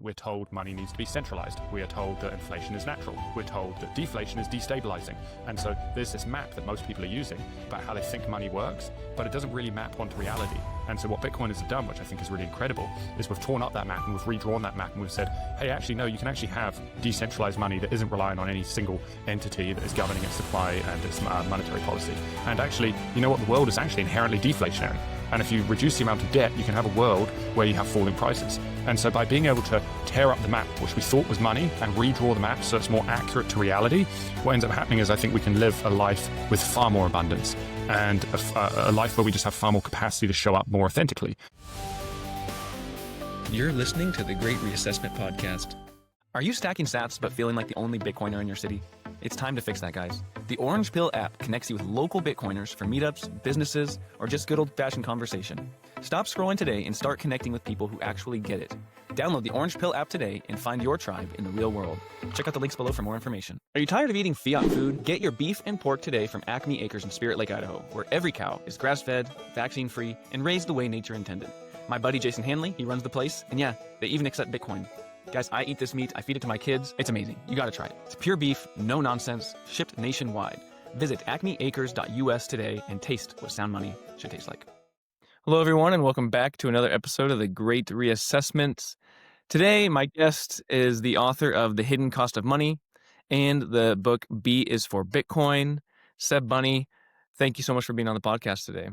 we're told money needs to be centralized. We are told that inflation is natural. We're told that deflation is destabilizing. And so there's this map that most people are using about how they think money works, but it doesn't really map onto reality. And so what Bitcoiners have done, which I think is really incredible, is we've torn up that map and we've redrawn that map and we've said, hey, actually, no, you can actually have decentralized money that isn't relying on any single entity that is governing its supply and its monetary policy. And actually, you know what? The world is actually inherently deflationary. And if you reduce the amount of debt, you can have a world where you have falling prices. And so by being able to tear up the map, which we thought was money, and redraw the map so it's more accurate to reality, what ends up happening is I think we can live a life with far more abundance and a life where we just have far more capacity to show up more authentically. You're listening to the Great Reassessment Podcast. Are you stacking sats but feeling like the only Bitcoiner in your city? It's time to fix that, guys. The Orange Pill app connects you with local Bitcoiners for meetups, businesses, or just good old-fashioned conversation. Stop scrolling today and start connecting with people who actually get it. Download the Orange Pill app today and find your tribe in the real world. Check out the links below for more information. Are you tired of eating fiat food? Get your beef and pork today from Acme Acres in Spirit Lake, Idaho, where every cow is grass-fed, vaccine-free, and raised the way nature intended. My buddy Jason Hanley, he runs the place, and yeah, they even accept Bitcoin. Guys, I eat this meat, I feed it to my kids. It's amazing. You gotta try it. It's pure beef, no nonsense, shipped nationwide. Visit acmeacres.us today and taste what sound money should taste like. Hello, everyone, and welcome back to another episode of the Great Reassessment. Today, my guest is the author of The Hidden Cost of Money and the book B is for Bitcoin, Seb Bunney. Thank you so much for being on the podcast today.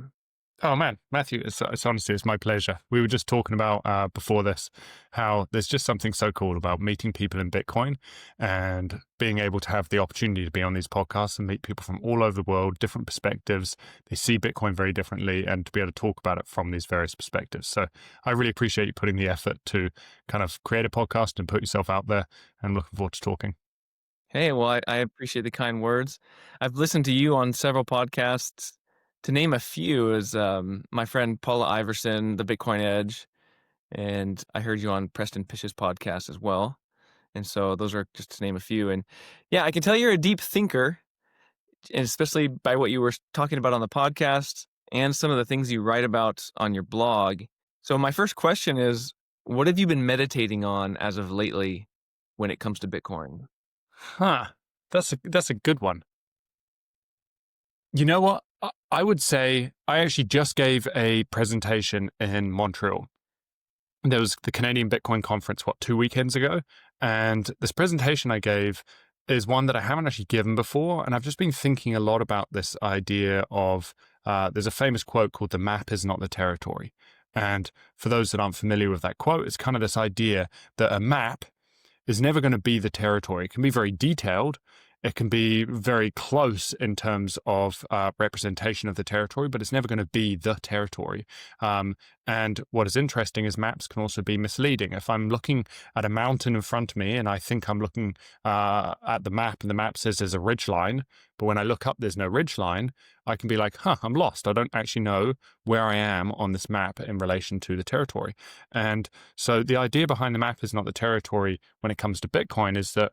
Oh man, Matthew, it's honestly, it's my pleasure. We were just talking about before this, how there's just something so cool about meeting people in Bitcoin and being able to have the opportunity to be on these podcasts and meet people from all over the world, different perspectives. They see Bitcoin very differently and to be able to talk about it from these various perspectives. So I really appreciate you putting the effort to kind of create a podcast and put yourself out there, and I'm looking forward to talking. Hey, well, I appreciate the kind words. I've listened to you on several podcasts. To name a few is my friend Paula Iverson, The Bitcoin Edge, and I heard you on Preston Pish's podcast as well. And so those are just to name a few. And yeah, I can tell you're a deep thinker, and especially by what you were talking about on the podcast and some of the things you write about on your blog. So my first question is, what have you been meditating on as of lately when it comes to Bitcoin? That's a good one. You know what? I would say I actually just gave a presentation in Montreal. There was the Canadian Bitcoin conference, 2 weekends ago? And this presentation I gave is one that I haven't actually given before. And I've just been thinking a lot about this idea of, there's a famous quote called "the map is not the territory." And for those that aren't familiar with that quote, it's kind of this idea that a map is never going to be the territory. It can be very detailed. It can be very close in terms of representation of the territory, but it's never going to be the territory. And what is interesting is maps can also be misleading. If I'm looking at a mountain in front of me and I think I'm looking at the map and the map says there's a ridge line, but when I look up, there's no ridge line, I can be like, I'm lost. I don't actually know where I am on this map in relation to the territory. And so the idea behind the map is not the territory when it comes to Bitcoin is that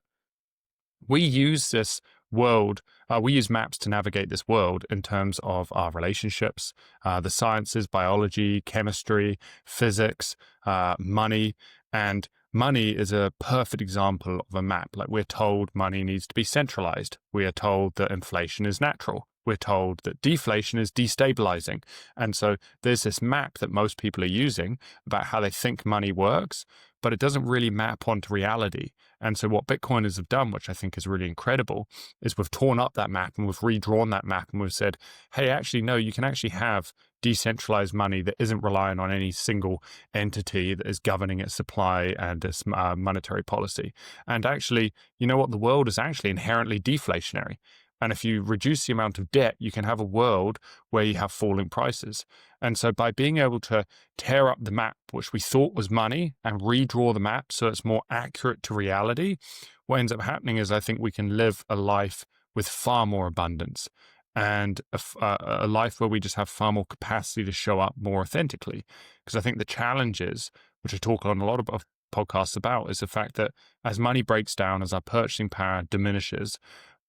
we use this world, we use maps to navigate this world in terms of our relationships, the sciences, biology, chemistry, physics, money. And money is a perfect example of a map. Like, we're told money needs to be centralized. We are told that inflation is natural. We're told that deflation is destabilizing. And so there's this map that most people are using about how they think money works, but it doesn't really map onto reality. And so what Bitcoiners have done, which I think is really incredible, is we've torn up that map and we've redrawn that map and we've said, hey, actually, no, you can actually have decentralized money that isn't relying on any single entity that is governing its supply and its monetary policy. And actually, you know what? The world is actually inherently deflationary. And if you reduce the amount of debt, you can have a world where you have falling prices. And so by being able to tear up the map, which we thought was money, and redraw the map so it's more accurate to reality, what ends up happening is I think we can live a life with far more abundance and a life where we just have far more capacity to show up more authentically. Because I think the challenges, which I talk on a lot of podcasts about, is the fact that as money breaks down, as our purchasing power diminishes,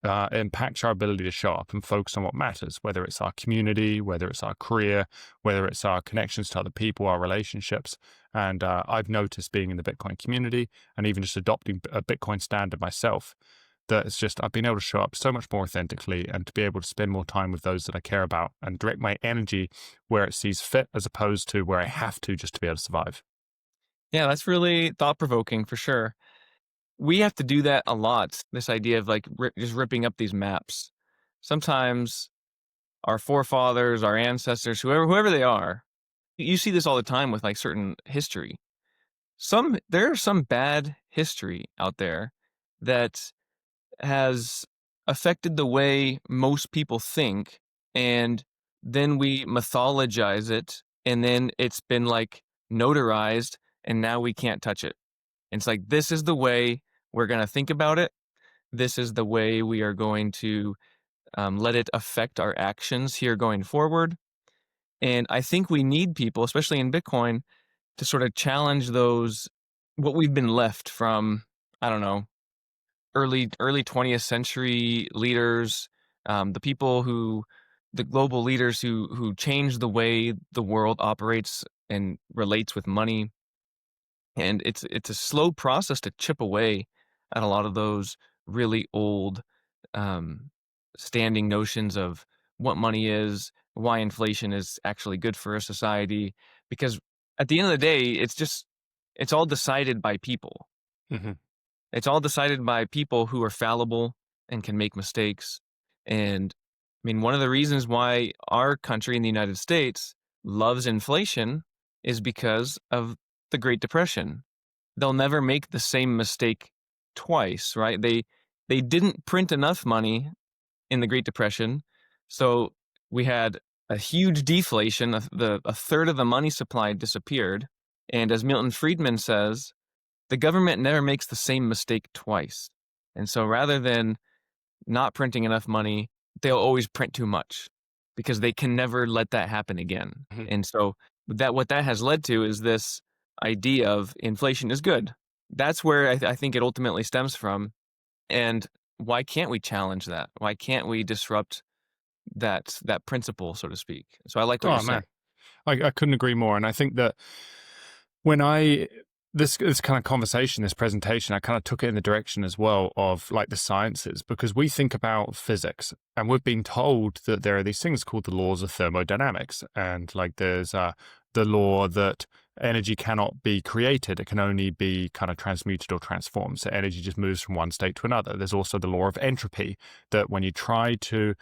it impacts our ability to show up and focus on what matters, whether it's our community, whether it's our career, whether it's our connections to other people, our relationships. And I've noticed being in the Bitcoin community and even just adopting a Bitcoin standard myself, that it's just, I've been able to show up so much more authentically and to be able to spend more time with those that I care about and direct my energy where it sees fit as opposed to where I have to just to be able to survive. Yeah, that's really thought-provoking for sure. We have to do that a lot, this idea of like just ripping up these maps. Sometimes our forefathers, our ancestors, whoever they are, you see this all the time with like certain history. There's some bad history out there that has affected the way most people think, and then we mythologize it, and then it's been like notarized, and now we can't touch it. And it's like, this is the way we're going to think about it. This is the way we are going to let it affect our actions here going forward. And I think we need people, especially in Bitcoin, to sort of challenge those, what we've been left from, I don't know, early 20th century leaders, the people the global leaders who changed the way the world operates and relates with money. And it's a slow process to chip away at a lot of those really old um, standing notions of what money is, why inflation is actually good for a society. Because at the end of the day, it's all decided by people. Hmm. It's all decided by people who are fallible and can make mistakes. And I mean, one of the reasons why our country in the United States loves inflation is because of the Great Depression. They'll never make the same mistake twice, right? They didn't print enough money in the Great Depression, so we had a huge deflation. A third of the money supply disappeared, and as Milton Friedman says, the government never makes the same mistake twice. And so rather than not printing enough money, they'll always print too much because they can never let that happen again. Hmm. And so what that has led to is this idea of inflation is good. That's where I think it ultimately stems from. And why can't we challenge that? Why can't we disrupt that principle, so to speak? So I like what you're Oh, saying. man. I couldn't agree more. And I think that when this kind of conversation, this presentation, I kind of took it in the direction as well of like the sciences, because we think about physics and we've been told that there are these things called the laws of thermodynamics. And like there's the law that energy cannot be created. It can only be kind of transmuted or transformed. So energy just moves from one state to another. There's also the law of entropy, that when you try to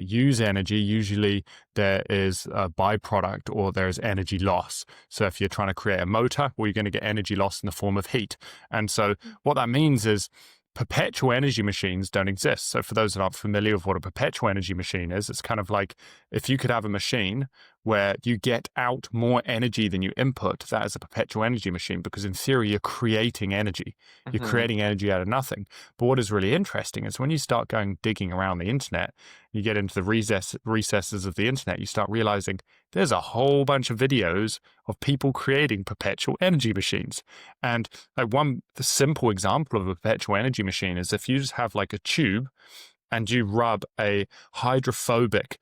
use energy, usually there is a byproduct or there's energy loss. So if you're trying to create a motor, well, you're going to get energy loss in the form of heat. And so what that means is perpetual energy machines don't exist. So for those that aren't familiar with what a perpetual energy machine is, it's kind of like if you could have a machine where you get out more energy than you input, that is a perpetual energy machine, because in theory, you're creating energy. You're Mm-hmm. creating energy out of nothing. But what is really interesting is when you start digging around the internet, you get into the recesses of the internet, you start realizing there's a whole bunch of videos of people creating perpetual energy machines. And like the simple example of a perpetual energy machine is if you just have like a tube and you rub a hydrophobic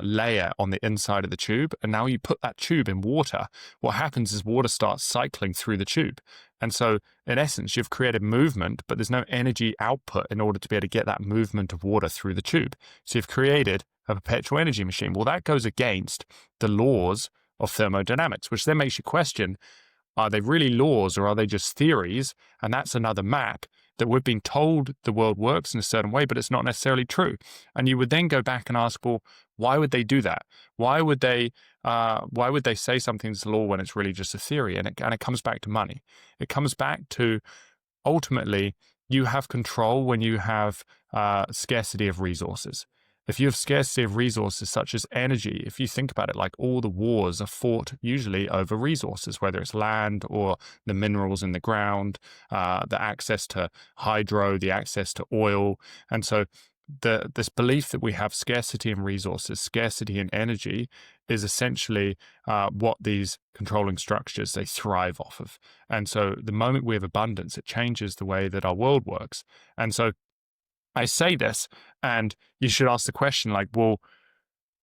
layer on the inside of the tube, and now you put that tube in water, what happens is water starts cycling through the tube. And so in essence, you've created movement, but there's no energy output in order to be able to get that movement of water through the tube. So you've created a perpetual energy machine. Well, that goes against the laws of thermodynamics, which then makes you question, are they really laws or are they just theories? And that's another map that we've been told the world works in a certain way, but it's not necessarily true. And you would then go back and ask, well, why would they do that? Why would they say something's law when it's really just a theory? And it comes back to money. It comes back to ultimately you have control when you have scarcity of resources. If you have scarcity of resources such as energy, if you think about it, like all the wars are fought usually over resources, whether it's land or the minerals in the ground, the access to hydro, the access to oil. And so this belief that we have scarcity in resources, scarcity in energy is essentially what these controlling structures, they thrive off of. And so the moment we have abundance, it changes the way that our world works. And so I say this, and you should ask the question like, well,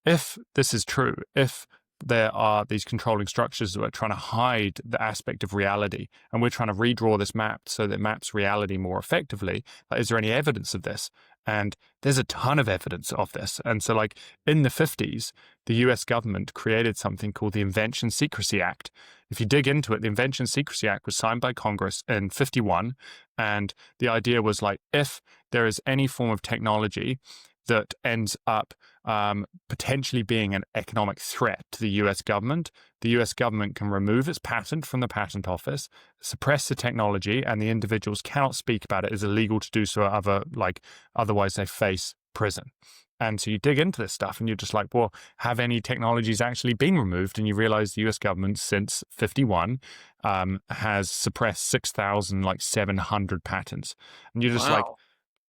if this is true, if there are these controlling structures that are trying to hide the aspect of reality, and we're trying to redraw this map so that it maps reality more effectively, is there any evidence of this? And there's a ton of evidence of this. And so, like, in the 50s, the US government created something called the Invention Secrecy Act. If you dig into it, the Invention Secrecy Act was signed by Congress in 51. And the idea was like, if there is any form of technology that ends up potentially being an economic threat to the US government, the US government can remove its patent from the patent office, suppress the technology, and the individuals cannot speak about it. It's illegal to do so, otherwise they face prison. And so you dig into this stuff and you're just like, well, have any technologies actually been removed? And you realize the US government since 51 has suppressed 6,700 patents. And you're just like,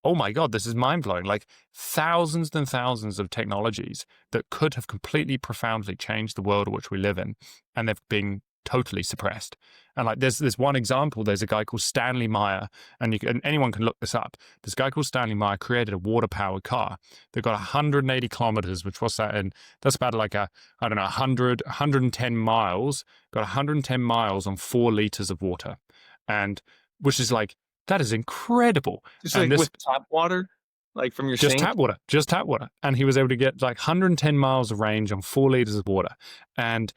oh my God, this is mind-blowing. Like, thousands and thousands of technologies that could have completely profoundly changed the world in which we live in, and they've been totally suppressed. And like, there's one example. There's a guy called Stanley Meyer, and anyone can look this up. This guy called Stanley Meyer created a water-powered car. They've got 180 kilometers, which what's that? And that's about like 110 miles. Got 110 miles on 4 liters of water, and which is like, that is incredible. Just like with tap water, like from your just sink? Just tap water. And he was able to get like 110 miles of range on 4 liters of water. And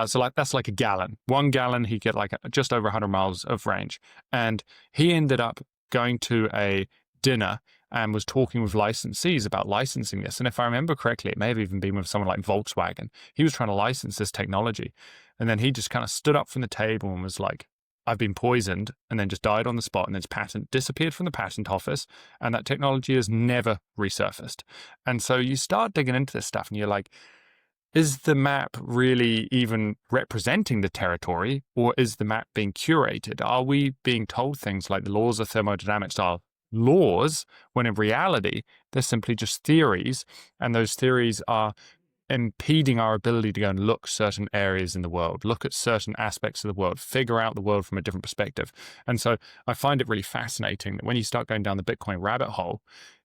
so like, that's like a gallon. 1 gallon, he'd get like just over 100 miles of range. And he ended up going to a dinner and was talking with licensees about licensing this. And if I remember correctly, it may have even been with someone like Volkswagen. He was trying to license this technology. And then he just kind of stood up from the table and was like, I've been poisoned, and then just died on the spot, and its patent disappeared from the patent office, and that technology has never resurfaced. And so you start digging into this stuff and you're like, is the map really even representing the territory, or is the map being curated? Are we being told things like the laws of thermodynamics are laws, when in reality, they're simply just theories, and those theories are impeding our ability to go and look certain areas in the world, look at certain aspects of the world, figure out the world from a different perspective. And so I find it really fascinating that when you start going down the Bitcoin rabbit hole,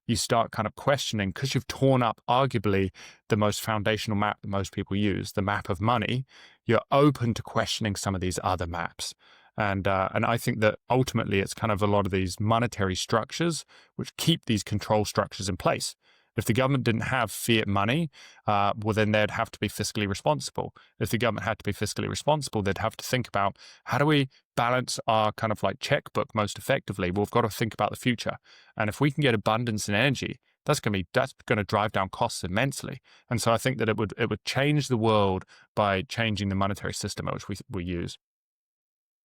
you start kind of questioning, because you've torn up arguably the most foundational map that most people use, the map of money, you're open to questioning some of these other maps. And I think that ultimately it's kind of a lot of these monetary structures which keep these control structures in place. If the government didn't have fiat money, well, then they'd have to be fiscally responsible. If the government had to be fiscally responsible, they'd have to think about, how do we balance our kind of like checkbook most effectively? Well, we've got to think about the future. And if we can get abundance in energy, that's going to drive down costs immensely. And so I think that it would change the world by changing the monetary system which we use.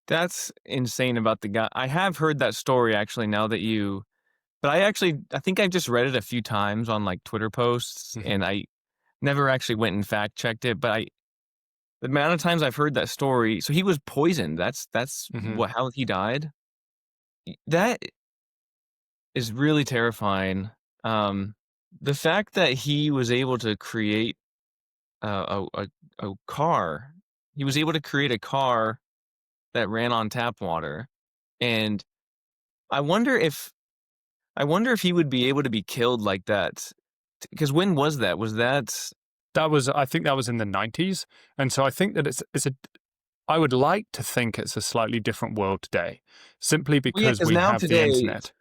That's insane about the guy. I have heard that story actually, now that you... But I think I've just read it a few times on like Twitter posts, and I never actually went and fact checked it. But the amount of times I've heard that story, so he was poisoned. That's how he died. That is really terrifying. The fact that he was able to create a car, he was able to create a car that ran on tap water, and I wonder if he would be able to be killed like that. Because when was that? I think that was in the 90s. And so I think that I would like to think it's a slightly different world today, simply because we have the internet.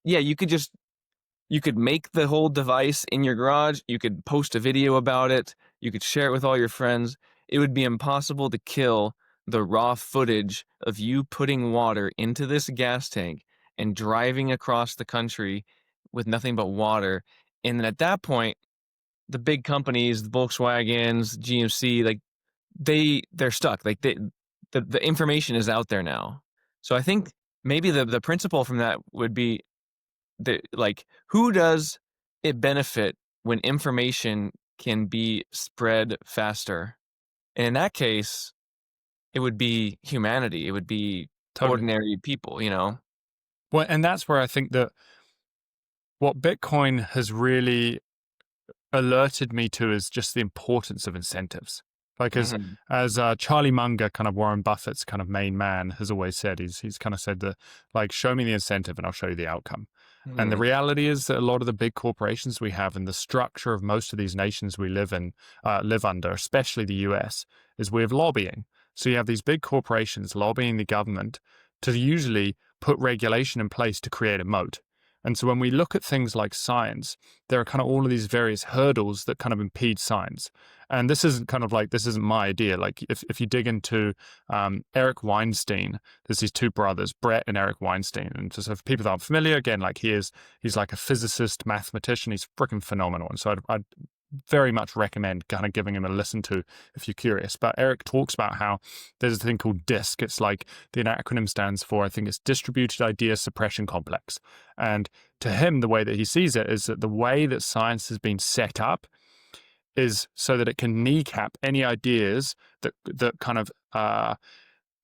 Yeah, you could make the whole device in your garage. You could post a video about it. You could share it with all your friends. It would be impossible to kill the raw footage of you putting water into this gas tank and driving across the country with nothing but water. And then at that point, the big companies, the Volkswagens, GMC, like they're stuck. Like the information is out there now. So I think maybe the principle from that would be that, like, who does it benefit when information can be spread faster? And in that case, it would be humanity. It would be ordinary people, you know? Well, and that's where I think that what Bitcoin has really alerted me to is just the importance of incentives. Like as Charlie Munger, kind of Warren Buffett's kind of main man, has always said, he's kind of said that, like, show me the incentive and I'll show you the outcome. And the reality is that a lot of the big corporations we have and the structure of most of these nations we live under, especially the US, is we have lobbying. So you have these big corporations lobbying the government to usually put regulation in place to create a moat. And so when we look at things like science, there are kind of all of these various hurdles that kind of impede science. And this isn't my idea. Like if you dig into Eric Weinstein, there's these two brothers, Brett and Eric Weinstein. And so for people that aren't familiar, again, like he's like a physicist, mathematician. He's freaking phenomenal. And so I'd very much recommend kind of giving him a listen to if you're curious. But Eric talks about how there's a thing called DISC. It's like the acronym stands for, I think it's Distributed Idea Suppression Complex. And to him, the way that he sees it is that the way that science has been set up is so that it can kneecap any ideas that kind of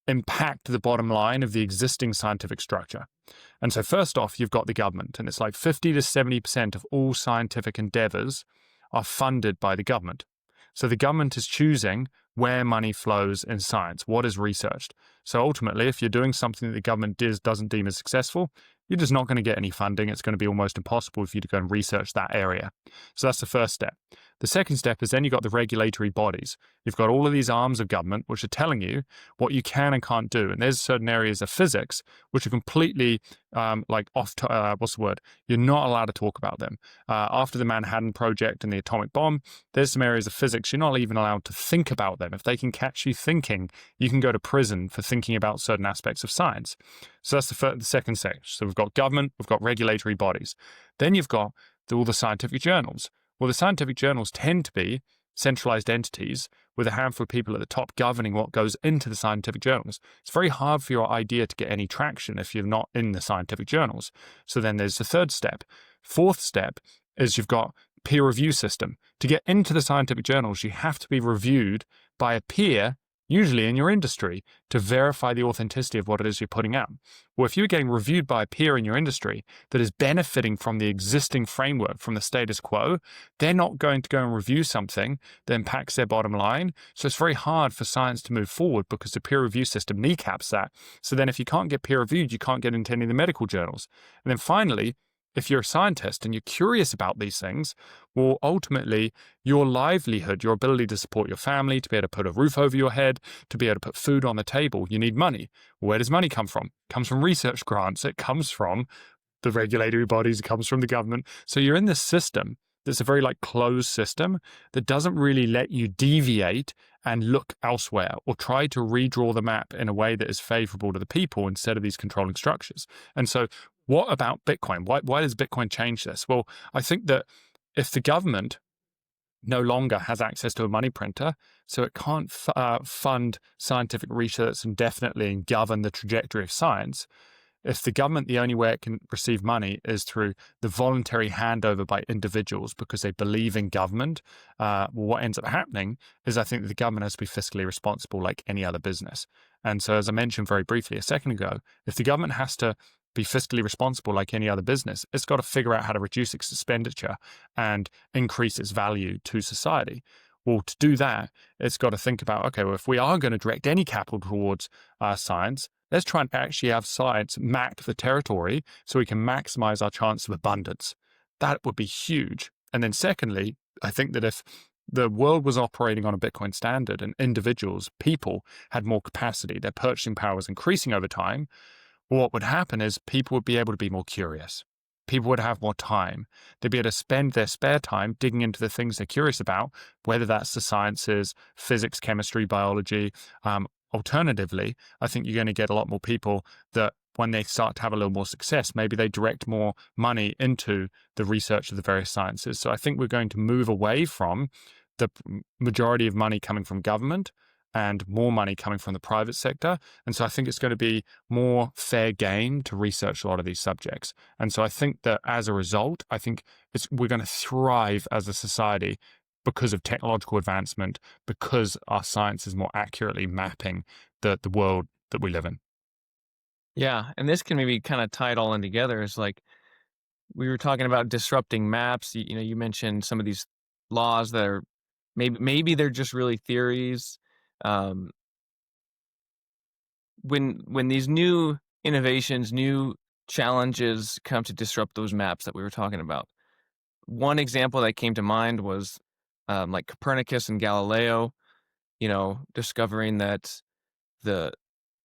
impact the bottom line of the existing scientific structure. And so first off, you've got the government, and it's like 50 to 70% of all scientific endeavors are funded by the government. So the government is choosing where money flows in science, what is researched. So ultimately, if you're doing something that the government doesn't deem as successful, you're just not going to get any funding. It's going to be almost impossible for you to go and research that area. So that's the first step. The second step is then you've got the regulatory bodies. You've got all of these arms of government which are telling you what you can and can't do. And there's certain areas of physics which are completely You're not allowed to talk about them. After the Manhattan Project and the atomic bomb, there's some areas of physics you're not even allowed to think about them. If they can catch you thinking, you can go to prison for thinking about certain aspects of science. So that's the second stage. So we've got government, we've got regulatory bodies. Then you've got all the scientific journals. Well, the scientific journals tend to be centralized entities with a handful of people at the top governing what goes into the scientific journals. It's very hard for your idea to get any traction if you're not in the scientific journals. So then there's the third step. Fourth step is you've got peer review system. To get into the scientific journals, you have to be reviewed by a peer, usually in your industry, to verify the authenticity of what it is you're putting out. Well, if you're getting reviewed by a peer in your industry that is benefiting from the existing framework, from the status quo, they're not going to go and review something that impacts their bottom line. So it's very hard for science to move forward because the peer review system kneecaps that. So then if you can't get peer reviewed, you can't get into any of the medical journals. And then finally, if you're a scientist and you're curious about these things, well, ultimately, your livelihood, your ability to support your family, to be able to put a roof over your head, to be able to put food on the table, you need money. Where does money come from? It comes from research grants. It comes from the regulatory bodies. It comes from the government. So you're in this system that's a very closed system that doesn't really let you deviate and look elsewhere or try to redraw the map in a way that is favorable to the people instead of these controlling structures. And so what about Bitcoin? Why does Bitcoin change this? Well, I think that if the government no longer has access to a money printer, so it can't fund scientific research indefinitely and govern the trajectory of science, if the government, the only way it can receive money is through the voluntary handover by individuals because they believe in government, what ends up happening is I think that the government has to be fiscally responsible like any other business. And so as I mentioned very briefly a second ago, if the government has to be fiscally responsible like any other business, it's got to figure out how to reduce its expenditure and increase its value to society. Well, to do that, it's got to think about, okay, well, if we are going to direct any capital towards science, let's try and actually have science map the territory so we can maximize our chance of abundance. That would be huge. And then secondly, I think that if the world was operating on a Bitcoin standard and individuals, people had more capacity, their purchasing power was increasing over time, what would happen is people would be able to be more curious. People would have more time. They'd be able to spend their spare time digging into the things they're curious about, whether that's the sciences, physics, chemistry, biology. Alternatively, I think you're going to get a lot more people that when they start to have a little more success, maybe they direct more money into the research of the various sciences. So I think we're going to move away from the majority of money coming from government and more money coming from the private sector. And so I think it's going to be more fair game to research a lot of these subjects. And so I think that as a result, I think we're going to thrive as a society because of technological advancement, because our science is more accurately mapping the world that we live in. Yeah, and this can maybe kind of tie it all in together. Is like we were talking about disrupting maps. You mentioned some of these laws that are maybe they're just really theories. Um, when these new innovations, new challenges come to disrupt those maps that we were talking about. One example that came to mind was like Copernicus and Galileo, discovering that the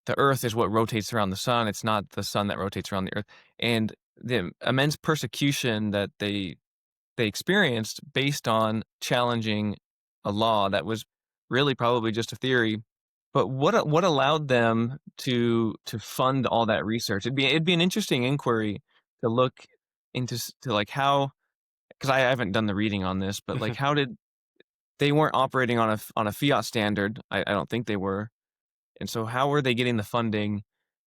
the Earth is what rotates around the sun. It's not the sun that rotates around the Earth, and the immense persecution that they experienced based on challenging a law that was really probably just a theory. But what allowed them to fund all that research? It'd be an interesting inquiry to look into to like how, because I haven't done the reading on this, but like how did they weren't operating on a fiat standard? I don't think they were, and so how were they getting the funding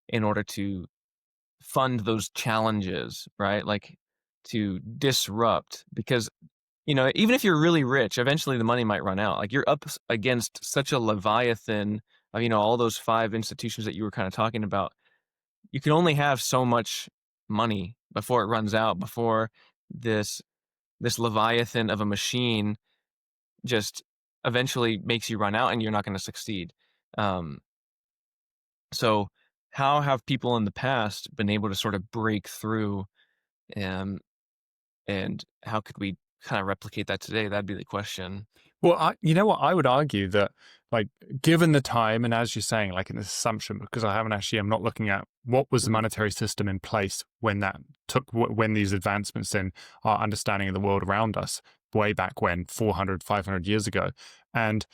in order to fund those challenges, right? Like to disrupt, because even if you're really rich, eventually the money might run out. Like you're up against such a leviathan of, all those five institutions that you were kind of talking about. You can only have so much money before it runs out, before this this leviathan of a machine just eventually makes you run out and you're not going to succeed. Um, so how have people in the past been able to sort of break through, um, and how could we kind of replicate that today? That'd be the question. Well, you know what? I would argue that, like, given the time, and as you're saying, like in this assumption, because I'm not looking at what was the monetary system in place when when these advancements in our understanding of the world around us, way back when, 400, 500 years ago. And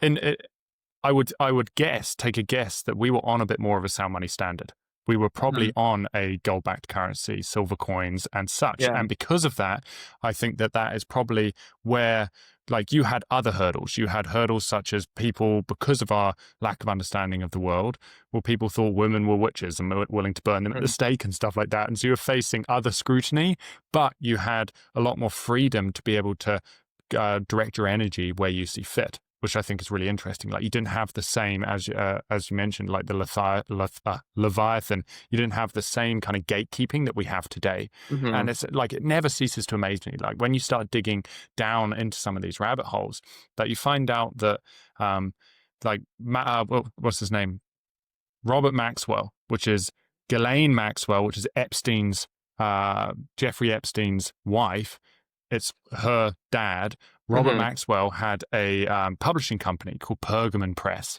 I would take a guess that we were on a bit more of a sound money standard. We were probably on a gold-backed currency, silver coins, and such. Yeah. And because of that, I think that is probably where, like, you had other hurdles. You had hurdles such as people, because of our lack of understanding of the world, people thought women were witches and were willing to burn them at the stake and stuff like that. And so you were facing other scrutiny, but you had a lot more freedom to be able to direct your energy where you see fit, which I think is really interesting. Like, you didn't have the same, as you mentioned, like the Leviathan, you didn't have the same kind of gatekeeping that we have today. And it's like, it never ceases to amaze me. Like, when you start digging down into some of these rabbit holes, that you find out that, what's his name? Robert Maxwell, which is Ghislaine Maxwell, which is Jeffrey Epstein's wife. It's her dad. Robert Maxwell had a publishing company called Pergamon Press.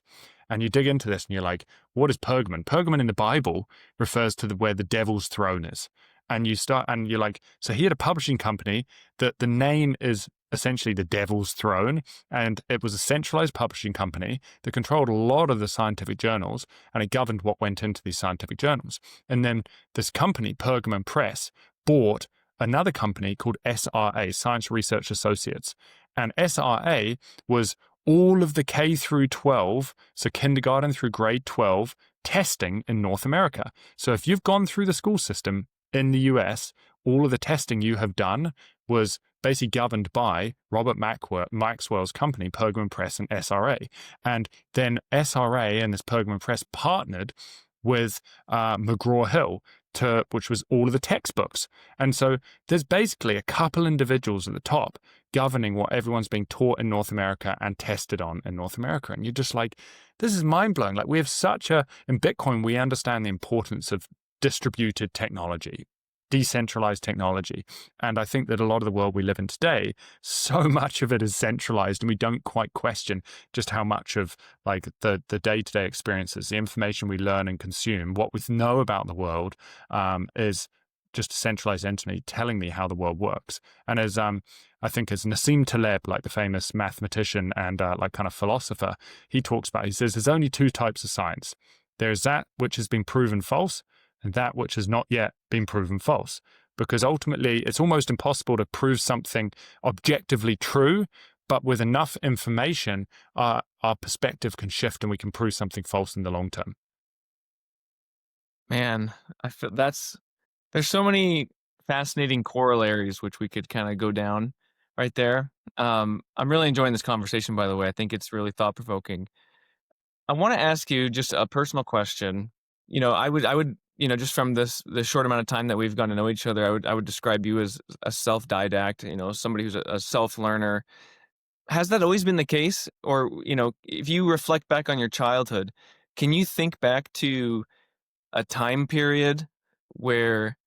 And you dig into this and you're like, what is Pergamon? Pergamon in the Bible refers to where the devil's throne is. And you're like, so he had a publishing company that the name is essentially the devil's throne. And it was a centralized publishing company that controlled a lot of the scientific journals, and it governed what went into these scientific journals. And then this company, Pergamon Press, bought another company called SRA, Science Research Associates. And SRA was all of the K through 12, so kindergarten through grade 12, testing in North America. So if you've gone through the school system in the US, all of the testing you have done was basically governed by Robert Maxwell's company, Pergamon Press and SRA. And then SRA and this Pergamon Press partnered with McGraw-Hill, which was all of the textbooks. And so there's basically a couple individuals at the top governing what everyone's being taught in North America and tested on in North America. And you're just like, this is mind-blowing. Like, we have in Bitcoin, we understand the importance of distributed technology, decentralized technology. And I think that a lot of the world we live in today, so much of it is centralized, and we don't quite question just how much of, like, the day-to-day experiences, the information we learn and consume, what we know about the world, is just a centralized entity telling me how the world works. And as I think as Nassim Taleb, like the famous mathematician and like kind of philosopher, he says there's only two types of science. There's that which has been proven false, and that which has not yet been proven false. Because ultimately, it's almost impossible to prove something objectively true, but with enough information, our perspective can shift and we can prove something false in the long term. Man, I feel there's so many fascinating corollaries which we could kind of go down right there. I'm really enjoying this conversation, by the way. I think it's really thought-provoking. I want to ask you just a personal question. I would, just from the short amount of time that we've gotten to know each other, I would describe you as a self-didact, somebody who's a self-learner. Has that always been the case? Or, if you reflect back on your childhood, can you think back to a time period where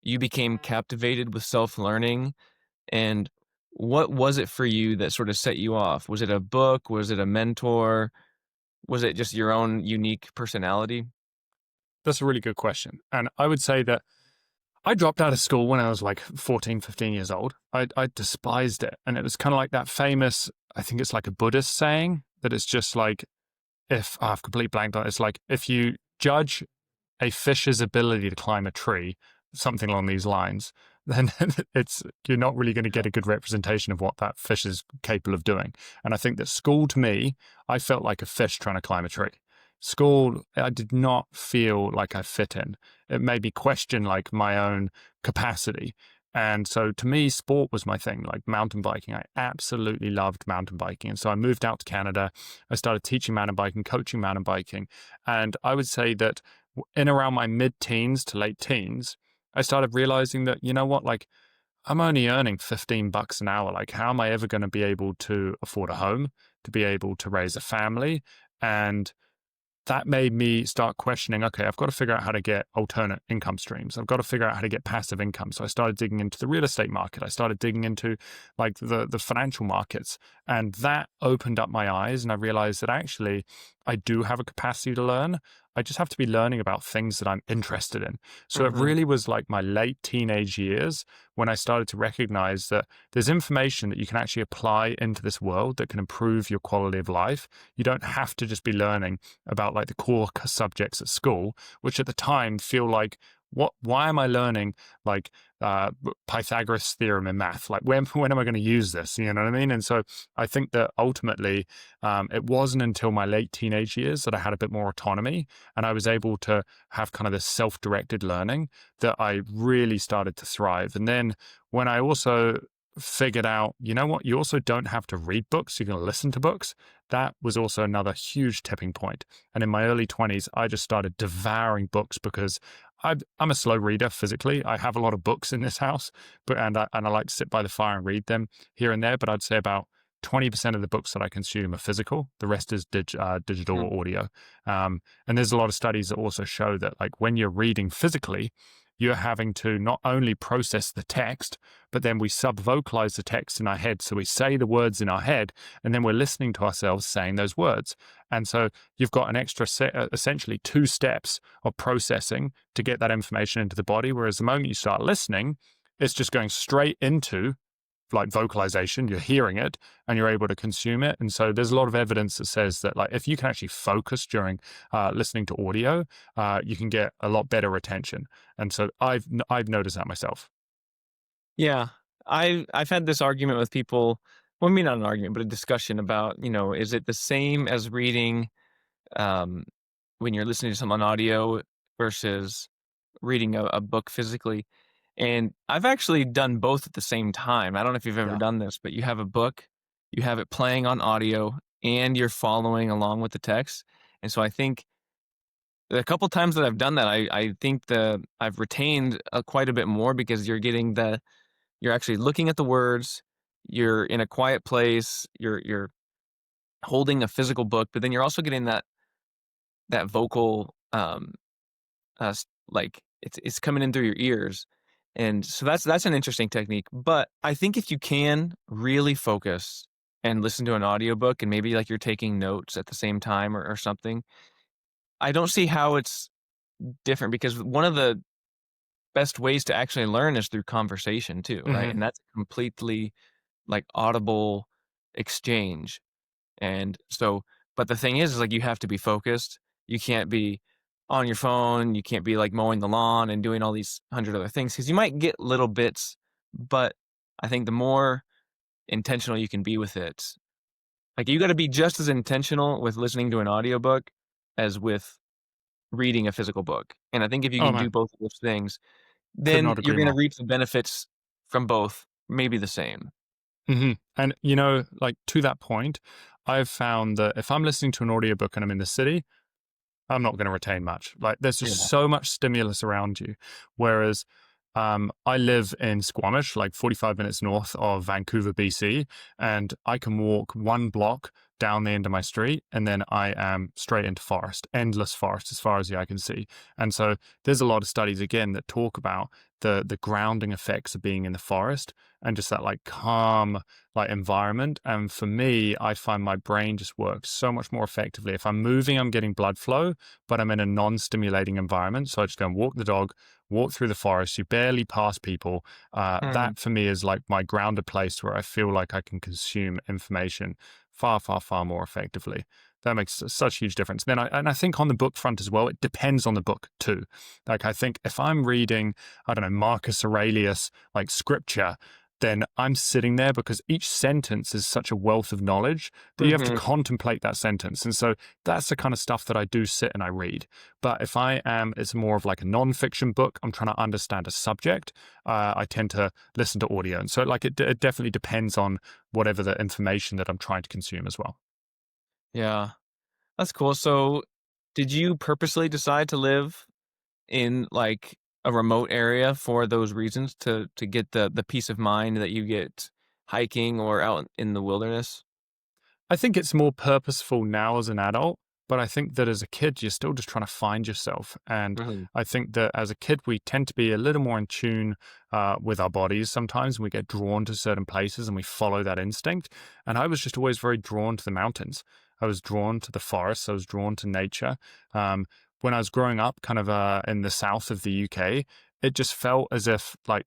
you became captivated with self-learning? And what was it for you that sort of set you off? Was it a book? Was it a mentor? Was it just your own unique personality? That's a really good question. And I would say that I dropped out of school when I was like 14, 15 years old. I despised it. And it was kind of like that famous, I think it's like a Buddhist saying that it's just like, if I've completely blanked on it, it's like if you judge a fish's ability to climb a tree, something along these lines, then you're not really going to get a good representation of what that fish is capable of doing. And I think that school, to me, I felt like a fish trying to climb a tree. School, I did not feel like I fit in. It made me question like my own capacity. And so to me, sport was my thing, like mountain biking. I absolutely loved mountain biking. And so I moved out to Canada. I started teaching mountain biking, coaching mountain biking. And I would say that in around my mid-teens to late teens, I started realizing that, you know what, like I'm only earning $15 an hour. Like, how am I ever going to be able to afford a home, to be able to raise a family? And that made me start questioning, okay, I've got to figure out how to get alternate income streams. I've got to figure out how to get passive income. So I started digging into the real estate market. I started digging into like the financial markets. And that opened up my eyes. And I realized that actually I do have a capacity to learn. I just have to be learning about things that I'm interested in. So it really was like my late teenage years when I started to recognize that there's information that you can actually apply into this world that can improve your quality of life. You don't have to just be learning about like the core subjects at school, which at the time feel like, why am I learning like Pythagoras theorem in math? Like when am I going to use this? You know what I mean? And so I think that ultimately it wasn't until my late teenage years that I had a bit more autonomy and I was able to have kind of this self-directed learning that I really started to thrive. And then when I also figured out, you know what, you also don't have to read books, you can listen to books. That was also another huge tipping point. And in my early 20s, I just started devouring books because I'm a slow reader physically. I have a lot of books in this house, and I like to sit by the fire and read them here and there. But I'd say about 20% of the books that I consume are physical. The rest is digital or audio. And there's a lot of studies that also show that like when you're reading physically, you're having to not only process the text, but then we sub-vocalize the text in our head. So we say the words in our head, and then we're listening to ourselves saying those words. And so you've got an extra essentially 2 steps of processing to get that information into the body. Whereas the moment you start listening, it's just going straight into like vocalization, you're hearing it and you're able to consume it. And so there's a lot of evidence that says that like if you can actually focus during listening to audio, you can get a lot better retention. And so I've noticed that myself. Yeah. I've had this argument with people, well, maybe not an argument, but a discussion about, is it the same as reading um, when you're listening to something on audio versus reading a book physically? And I've actually done both at the same time. I don't know if you've ever Yeah. done this, but you have a book, you have it playing on audio, and you're following along with the text. And so I think the couple times that I've done that, I think I've retained quite a bit more because you're actually looking at the words, you're in a quiet place, you're holding a physical book, but then you're also getting that vocal like it's coming in through your ears. And so that's an interesting technique. But I think if you can really focus and listen to an audiobook and maybe like you're taking notes at the same time or something, I don't see how it's different because one of the best ways to actually learn is through conversation too, right? And that's a completely like audible exchange. And so, but the thing is like you have to be focused. You can't be on your phone. You can't be like mowing the lawn and doing all these 100 other things because you might get little bits. But I think the more intentional you can be with it, like you got to be just as intentional with listening to an audiobook as with reading a physical book. And I think if you Oh can do man, both of those things, could then not you're agree going to more. reap the benefits from both, maybe the same. And like to that point, I've found that if I'm listening to an audiobook and I'm in the city, I'm not going to retain much. Like there's just Yeah. so much stimulus around you. Whereas I live in Squamish, like 45 minutes north of Vancouver, BC, and I can walk 1 block down the end of my street, and then I am straight into forest, endless forest as far as the eye can see. And so there's a lot of studies again that talk about the grounding effects of being in the forest and just that like calm like environment. And for me, I find my brain just works so much more effectively. If I'm moving, I'm getting blood flow, but I'm in a non-stimulating environment. So I just go and walk the dog, walk through the forest. You barely pass people. That for me is like my grounded place where I feel like I can consume information far, far, far more effectively. That makes such a huge difference. Then I think on the book front as well, it depends on the book too. Like I think if I'm reading, I don't know, Marcus Aurelius, like scripture, then I'm sitting there because each sentence is such a wealth of knowledge that you have to contemplate that sentence. And so that's the kind of stuff that I do sit and I read. But if it's more of like a nonfiction book, I'm trying to understand a subject, I tend to listen to audio. And so like it definitely depends on whatever the information that I'm trying to consume as well. Yeah, that's cool. So did you purposely decide to live in like a remote area for those reasons to get the peace of mind that you get hiking or out in the wilderness? I think it's more purposeful now as an adult, but I think that as a kid, you're still just trying to find yourself. And Mhm. I think that as a kid, we tend to be a little more in tune with our bodies sometimes. And we get drawn to certain places and we follow that instinct. And I was just always very drawn to the mountains. I was drawn to the forests. I was drawn to nature. When I was growing up, kind of in the south of the UK, it just felt as if like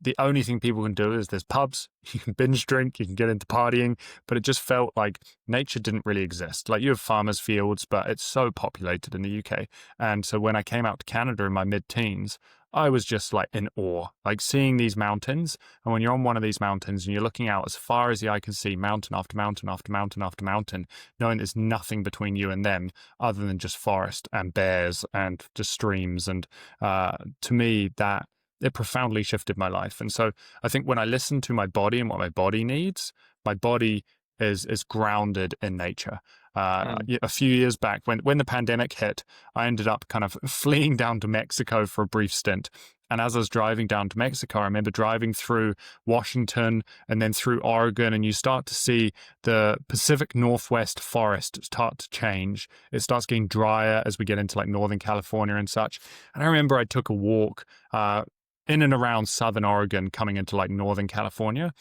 the only thing people can do is there's pubs, you can binge drink, you can get into partying, but it just felt like nature didn't really exist. Like you have farmers' fields, but it's so populated in the UK. And so when I came out to Canada in my mid-teens, I was just like in awe, like seeing these mountains. And when you're on one of these mountains and you're looking out as far as the eye can see, mountain after mountain after mountain after mountain, knowing there's nothing between you and them other than just forest and bears and just streams. And to me, that it profoundly shifted my life. And so I think when I listen to my body and what my body needs, my body is grounded in nature. Mm. A few years back, when the pandemic hit, I ended up kind of fleeing down to Mexico for a brief stint. And as I was driving down to Mexico, I remember driving through Washington and then through Oregon, and you start to see the Pacific Northwest forest start to change. It starts getting drier as we get into like Northern California and such. And I remember I took a walk in and around Southern Oregon coming into like Northern California.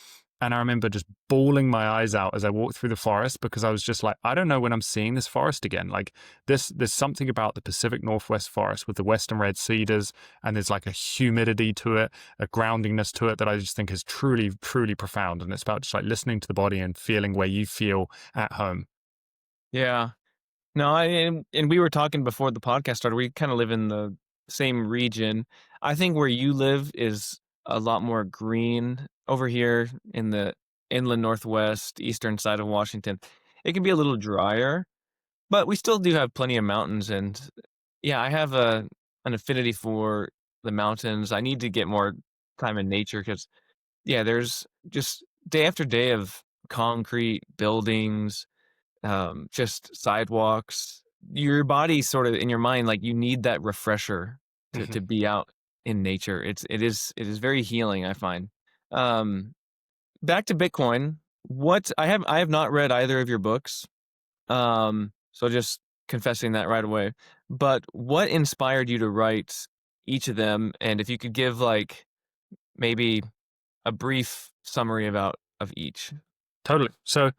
And I remember just bawling my eyes out as I walked through the forest because I was just like, I don't know when I'm seeing this forest again. Like there's something about the Pacific Northwest forest with the western red cedars, and there's like a humidity to it, a groundingness to it that I just think is truly, truly profound. And it's about just like listening to the body and feeling where you feel at home. Yeah. No, and we were talking before the podcast started. We kind of live in the same region. I think where you live is a lot more green. Over here in the inland northwest, eastern side of Washington, it can be a little drier, but we still do have plenty of mountains. And yeah, I have an affinity for the mountains. I need to get more time in nature because yeah, there's just day after day of concrete buildings, just sidewalks. Your body sort of in your mind, like you need that refresher to be out in nature. It is very healing, I find. Um, Back to Bitcoin. I have not read either of your books. So just confessing that right away. But what inspired you to write each of them? And if you could give like maybe a brief summary of each. Totally. So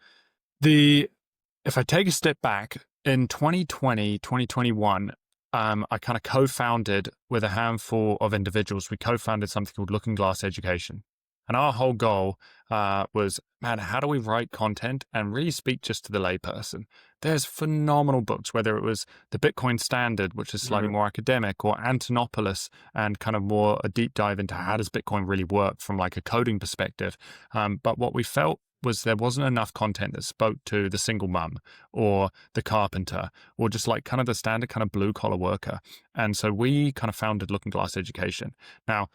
if I take a step back, in 2020, 2021, I kind of co-founded with a handful of individuals. We co-founded something called Looking Glass Education. And our whole goal was, man, how do we write content and really speak just to the layperson? There's phenomenal books, whether it was The Bitcoin Standard, which is slightly more academic, or Antonopoulos, and kind of more a deep dive into how does Bitcoin really work from like a coding perspective. But what we felt was there wasn't enough content that spoke to the single mum or the carpenter or just like kind of the standard kind of blue collar worker. And so we kind of founded Looking Glass Education. Now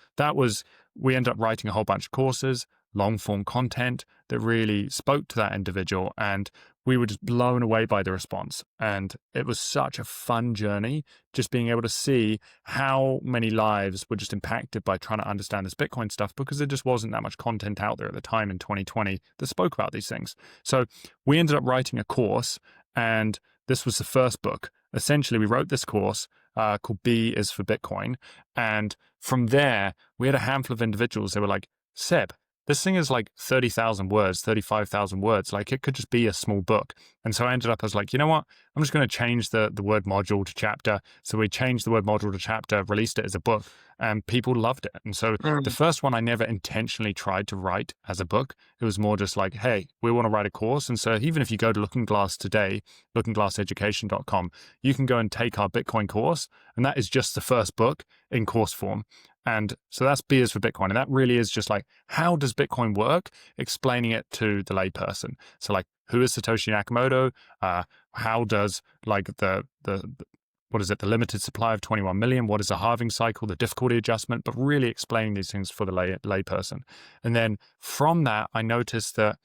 we ended up writing a whole bunch of courses, long form content that really spoke to that individual. And we were just blown away by the response. And it was such a fun journey, just being able to see how many lives were just impacted by trying to understand this Bitcoin stuff, because there just wasn't that much content out there at the time in 2020 that spoke about these things. So we ended up writing a course, and this was the first book. Essentially, we wrote this course called B is for Bitcoin. And from there, we had a handful of individuals that were like, Seb, this thing is like 30,000 words, 35,000 words. Like, it could just be a small book. And so I ended up as like, you know what? I'm just going to change the word module to chapter. So we changed the word module to chapter, released it as a book, and people loved it. And so the first one I never intentionally tried to write as a book. It was more just like, hey, we want to write a course. And so even if you go to Looking Glass today, lookingglasseducation.com, you can go and take our Bitcoin course. And that is just the first book in course form. And so that's B is for Bitcoin. And that really is just like, how does Bitcoin work? Explaining it to the layperson. So like, who is Satoshi Nakamoto? How does like the what is it? The limited supply of 21 million. What is the halving cycle? The difficulty adjustment, but really explaining these things for the layperson. And then from that, I noticed that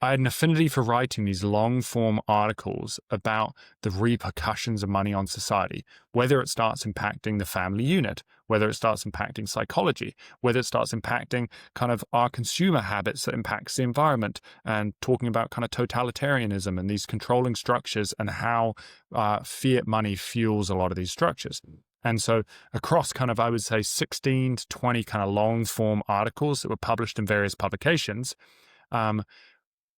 I had an affinity for writing these long form articles about the repercussions of money on society, whether it starts impacting the family unit, whether it starts impacting psychology, whether it starts impacting kind of our consumer habits that impacts the environment, and talking about kind of totalitarianism and these controlling structures and how fiat money fuels a lot of these structures. And so across kind of, I would say 16 to 20 kind of long form articles that were published in various publications,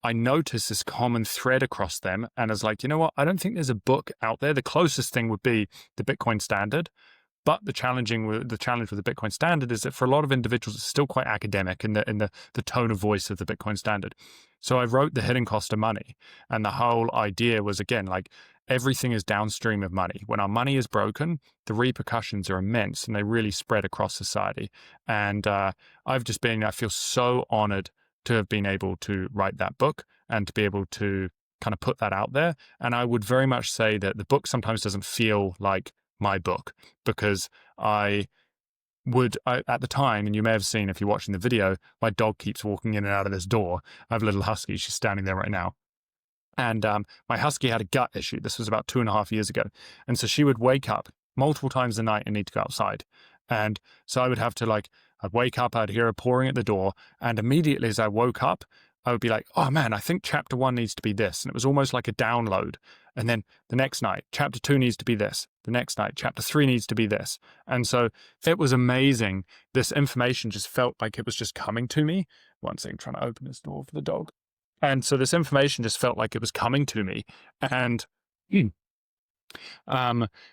I noticed this common thread across them, and I was like, you know what? I don't think there's a book out there. The closest thing would be the Bitcoin Standard, but the challenge with the Bitcoin Standard is that for a lot of individuals, it's still quite academic in the tone of voice of the Bitcoin Standard. So I wrote The Hidden Cost of Money, and the whole idea was, again, like, everything is downstream of money. When our money is broken, the repercussions are immense, and they really spread across society. And I feel so honored to have been able to write that book and to be able to kind of put that out there. And I would very much say that the book sometimes doesn't feel like my book, because at the time, and you may have seen if you're watching the video, my dog keeps walking in and out of this door. I have a little husky. She's standing there right now. And my husky had a gut issue. This was about 2.5 years ago. And so she would wake up multiple times a night and need to go outside. And so I would have to I'd wake up, I'd hear her pouring at the door. And immediately as I woke up, I would be like, oh man, I think chapter 1 needs to be this. And it was almost like a download. And then the next night, chapter 2 needs to be this. The next night, chapter 3 needs to be this. And so it was amazing. This information just felt like it was just coming to me. One second, trying to open this door for the dog. And so this information just felt like it was coming to me. And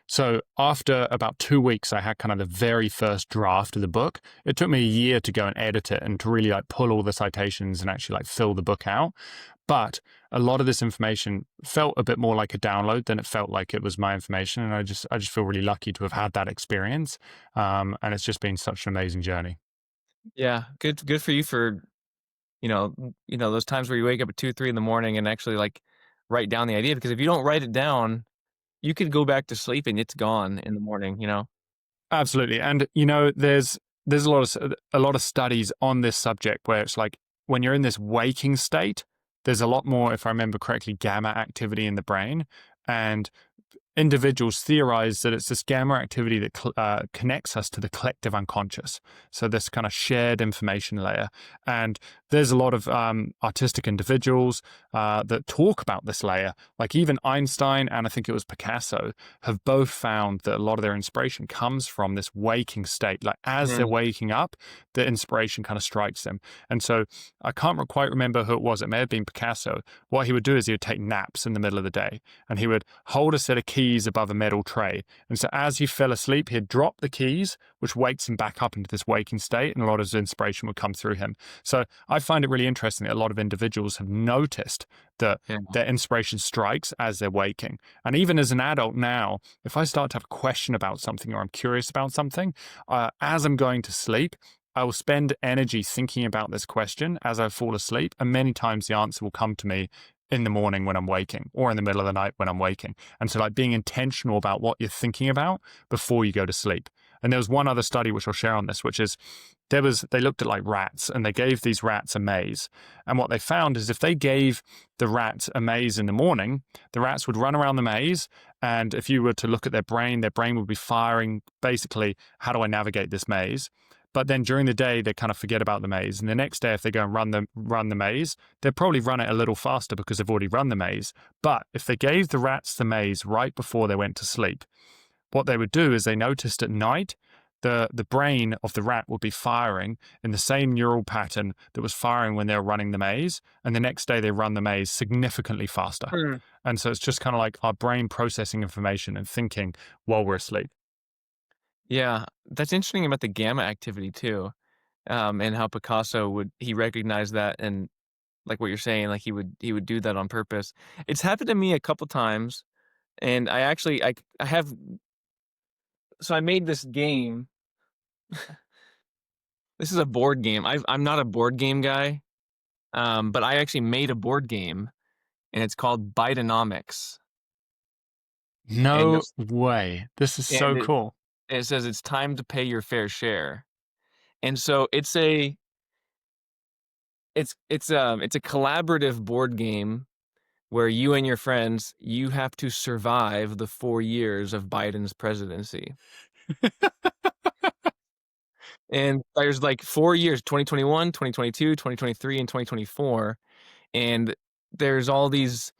so after about 2 weeks, I had kind of the very first draft of the book. It took me a year to go and edit it and to really pull all the citations and actually fill the book out. But a lot of this information felt a bit more like a download than it felt like it was my information. And I just feel really lucky to have had that experience. And it's just been such an amazing journey. Yeah. Good for you for, those times where you wake up at 2, 3 in the morning and actually write down the idea, because if you don't write it down, you could go back to sleep and it's gone in the morning, Absolutely. And, there's a lot of studies on this subject where it's like, when you're in this waking state, there's a lot more, if I remember correctly, gamma activity in the brain. And individuals theorize that it's this gamma activity that connects us to the collective unconscious. So this kind of shared information layer. And there's a lot of artistic individuals that talk about this layer. Like even Einstein and I think it was Picasso have both found that a lot of their inspiration comes from this waking state. Like as they're waking up, the inspiration kind of strikes them. And so I can't quite remember who it was. It may have been Picasso. What he would do is he would take naps in the middle of the day, and he would hold a set of keys above a metal tray. And so as he fell asleep, he'd drop the keys, which wakes him back up into this waking state, and a lot of his inspiration would come through him. So I find it really interesting that a lot of individuals have noticed that their inspiration strikes as they're waking. And even as an adult now, if I start to have a question about something or I'm curious about something, as I'm going to sleep, I will spend energy thinking about this question as I fall asleep. And many times the answer will come to me in the morning when I'm waking, or in the middle of the night when I'm waking. And so being intentional about what you're thinking about before you go to sleep. And there was one other study which I'll share on this, which is they looked at like rats, and they gave these rats a maze. And what they found is if they gave the rats a maze in the morning, the rats would run around the maze. And if you were to look at their brain would be firing basically, how do I navigate this maze? But then during the day, they kind of forget about the maze. And the next day, if they go and run the maze, they'll probably run it a little faster because they've already run the maze. But if they gave the rats the maze right before they went to sleep, what they would do is they noticed at night, the brain of the rat would be firing in the same neural pattern that was firing when they were running the maze. And the next day, they run the maze significantly faster. Mm. And so it's just kind of like our brain processing information and thinking while we're asleep. Yeah, that's interesting about the gamma activity too, and how Picasso he recognize that, and like what you're saying, like he would do that on purpose. It's happened to me a couple times, and I have so I made this game. This is a board game. I'm not a board game guy, but I actually made a board game, and it's called Bidenomics. And No way. This is so and cool. it says it's time to pay your fair share. And so it's a collaborative board game where you and your friends, you have to survive the 4 years of Biden's presidency. And there's like 4 years, 2021, 2022, 2023, and 2024. And there's all these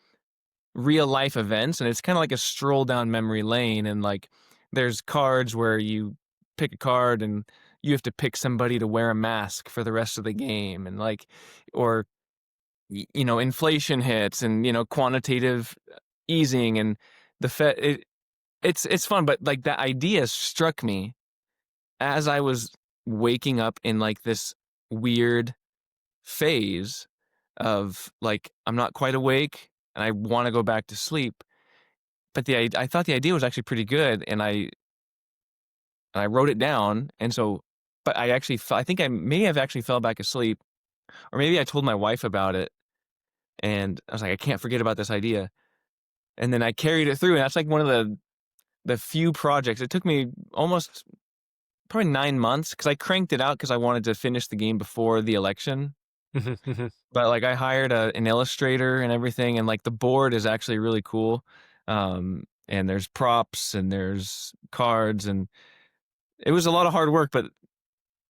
real life events, and it's kind of like a stroll down memory lane. And like there's cards where you pick a card and you have to pick somebody to wear a mask for the rest of the game. And like, or, inflation hits, and, quantitative easing, and the Fed, it's fun. But like that idea struck me as I was waking up in like this weird phase of like, I'm not quite awake and I want to go back to sleep. But I thought the idea was actually pretty good, and I wrote it down. And so, but I think I may have actually fell back asleep, or maybe I told my wife about it, and I was like, I can't forget about this idea. And then I carried it through, and that's like one of the few projects. It took me almost probably 9 months, because I cranked it out because I wanted to finish the game before the election. But like I hired an illustrator and everything, and like the board is actually really cool. And there's props and there's cards, and it was a lot of hard work, but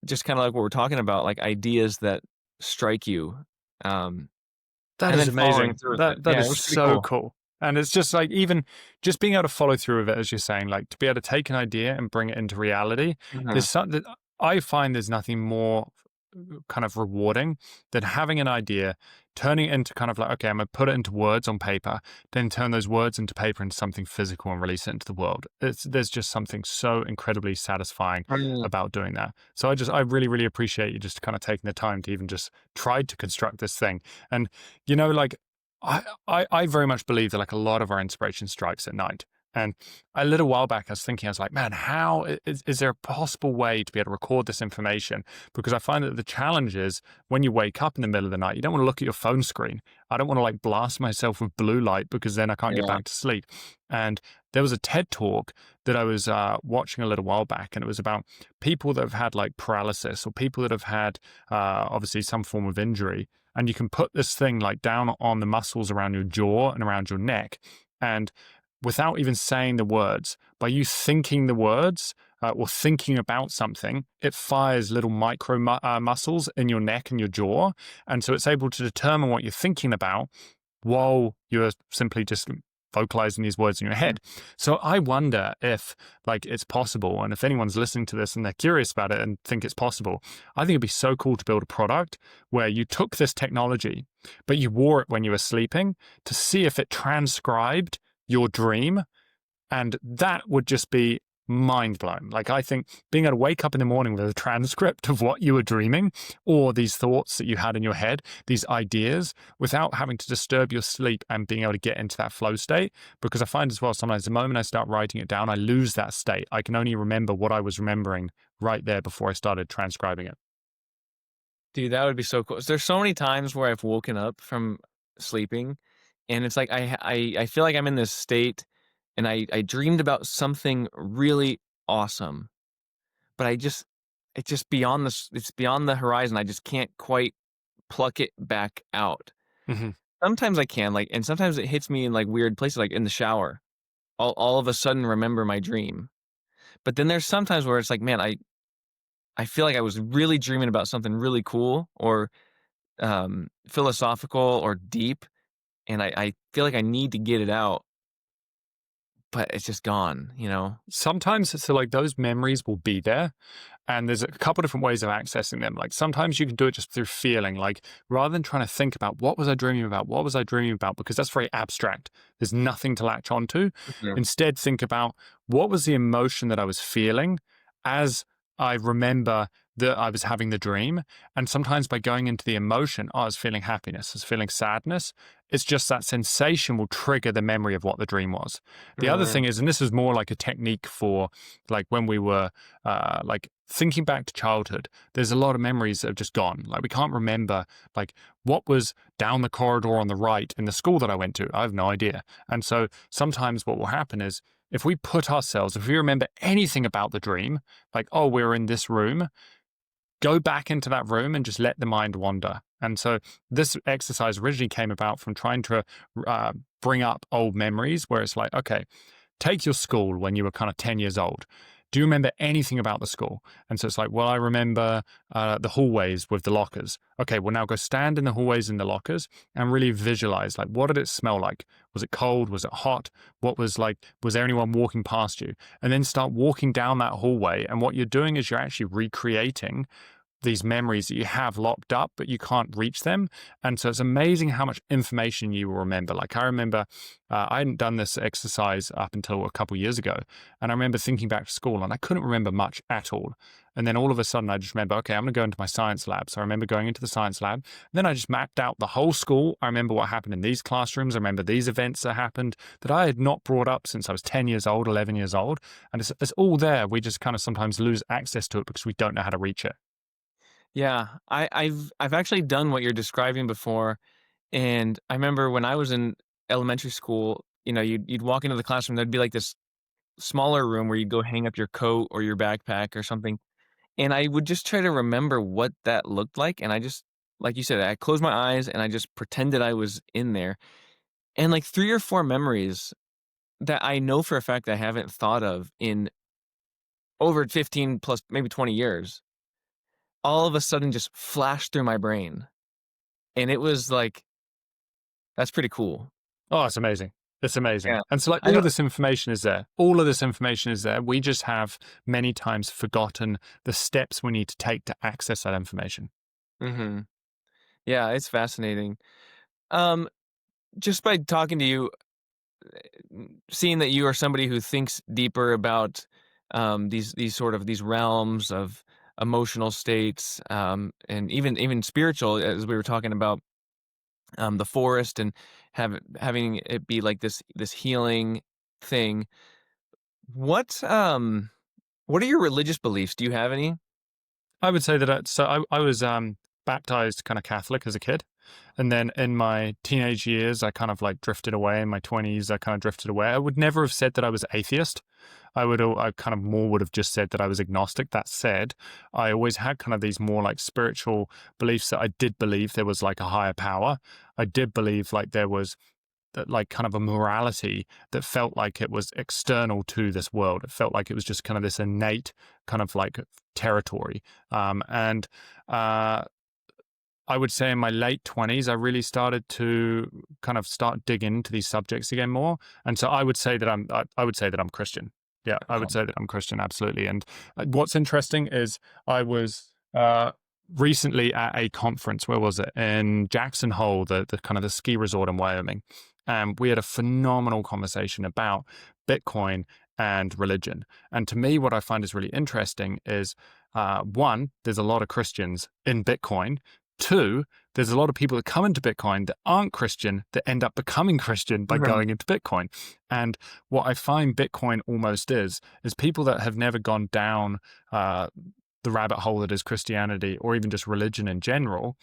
just kind of like what we're talking about, like ideas that strike you. That And is then following amazing. through with That it. that Yeah, is it was pretty so cool. cool. And it's just like, even just being able to follow through with it, as you're saying, like to be able to take an idea and bring it into reality. Mhm. There's something that I find there's nothing more kind of rewarding than having an idea, turning it into kind of like, okay, I'm going to put it into words on paper, then turn those words into paper into something physical and release it into the world. There's just something so incredibly satisfying Mm. about doing that. So I really, really appreciate you just kind of taking the time to even just try to construct this thing. And, like, I very much believe that like a lot of our inspiration strikes at night. And a little while back, I was like, man, how is there a possible way to be able to record this information? Because I find that the challenge is when you wake up in the middle of the night, you don't want to look at your phone screen. I don't want to like blast myself with blue light, because then I can't get Yeah. back to sleep. And there was a TED talk that I was watching a little while back, and it was about people that have had like paralysis, or people that have had obviously some form of injury. And you can put this thing like down on the muscles around your jaw and around your neck, and without even saying the words, by you thinking the words or thinking about something, it fires little micro muscles in your neck and your jaw. And so it's able to determine what you're thinking about while you're simply just vocalizing these words in your head. So I wonder if like it's possible, and if anyone's listening to this and they're curious about it and think it's possible, I think it'd be so cool to build a product where you took this technology, but you wore it when you were sleeping to see if it transcribed your dream. And that would just be mind blowing. Like, I think being able to wake up in the morning with a transcript of what you were dreaming, or these thoughts that you had in your head, these ideas, without having to disturb your sleep, and being able to get into that flow state. Because I find as well, sometimes the moment I start writing it down, I lose that state. I can only remember what I was remembering right there before I started transcribing it. Dude, that would be so cool. There's so many times where I've woken up from sleeping, and it's like I feel like I'm in this state, and I dreamed about something really awesome. but it's just beyond it's beyond the horizon. I just can't quite pluck it back out. Hmm. Sometimes I can, like, and sometimes it hits me in like weird places, like in the shower. All of a sudden remember my dream. But then there's sometimes where it's like, man, I feel like I was really dreaming about something really cool or philosophical or deep, and I feel like I need to get it out, but it's just gone, you know? Sometimes it's like those memories will be there, and there's a couple different ways of accessing them. Like sometimes you can do it just through feeling, like rather than trying to think about what was I dreaming about, what was I dreaming about, because that's very abstract. There's nothing to latch onto. Mhm. Instead, think about what was the emotion that I was feeling as I remember that I was having the dream. And sometimes by going into the emotion, oh, I was feeling happiness, I was feeling sadness. It's just that sensation will trigger the memory of what the dream was. The other Mm. thing is, and this is more like a technique for like when we were like thinking back to childhood, there's a lot of memories that have just gone. Like we can't remember like what was down the corridor on the right in the school that I went to. I have no idea. And so sometimes what will happen is if we put ourselves, if we remember anything about the dream, like, oh, we're in this room, go back into that room and just let the mind wander. And so this exercise originally came about from trying to bring up old memories where it's like, okay, take your school when you were kind of 10 years old. Do you remember anything about the school? And so it's like, well, I remember the hallways with the lockers. Okay, well, now go stand in the hallways in the lockers and really visualize, like, what did it smell like? Was it cold? Was it hot? What was like, was there anyone walking past you? And then start walking down that hallway. And what you're doing is you're actually recreating these memories that you have locked up, but you can't reach them. And so it's amazing how much information you will remember. Like I remember, I hadn't done this exercise up until a couple of years ago. And I remember thinking back to school and I couldn't remember much at all. And then all of a sudden I just remember, okay, I'm going to go into my science lab. So I remember going into the science lab. Then I just mapped out the whole school. I remember what happened in these classrooms. I remember these events that happened that I had not brought up since I was 10 years old, 11 years old. And it's all there. We just kind of sometimes lose access to it because we don't know how to reach it. Yeah, I've actually done what you're describing before, and I remember when I was in elementary school, you know, you'd walk into the classroom, there'd be like this smaller room where you'd go hang up your coat or your backpack or something, and I would just try to remember what that looked like, and I just, like you said, I closed my eyes and I just pretended I was in there, and like 3 or 4 memories that I know for a fact I haven't thought of in over 15 plus maybe 20 years, all of a sudden just flashed through my brain. And it was like, that's pretty cool. Oh, it's amazing. It's amazing. Yeah. And so, like, I all don't this information is there. All of this information is there. We just have many times forgotten the steps we need to take to access that information. Mhm. Yeah, it's fascinating. Um, just by talking to you, seeing that you are somebody who thinks deeper about, these sort of these realms of emotional states, and even spiritual, as we were talking about, the forest and having it be like this healing thing. What, what are your religious beliefs? Do you have any? I would say that I was baptized kind of Catholic as a kid. And then in my teenage years, I kind of like drifted away. In my 20s, I kind of drifted away. I would never have said that I was atheist. I kind of more would have just said that I was agnostic. That said, I always had kind of these more like spiritual beliefs that I did believe there was like a higher power. I did believe like there was that like kind of a morality that felt like it was external to this world. It felt like it was just kind of this innate kind of like territory. And I would say in my late 20s, I really started to kind of start digging into these subjects again more. And so I would say that I would say that I'm Christian. Yeah, I would Oh. say that I'm Christian, absolutely. And what's interesting is I was recently at a conference. Where was it? In Jackson Hole, the kind of the ski resort in Wyoming. And we had a phenomenal conversation about Bitcoin and religion. And to me, what I find is really interesting is one, there's a lot of Christians in Bitcoin. Two, there's a lot of people that come into Bitcoin that aren't Christian that end up becoming Christian by Right. going into Bitcoin. And what I find Bitcoin almost is people that have never gone down the rabbit hole that is Christianity, or even just religion in general,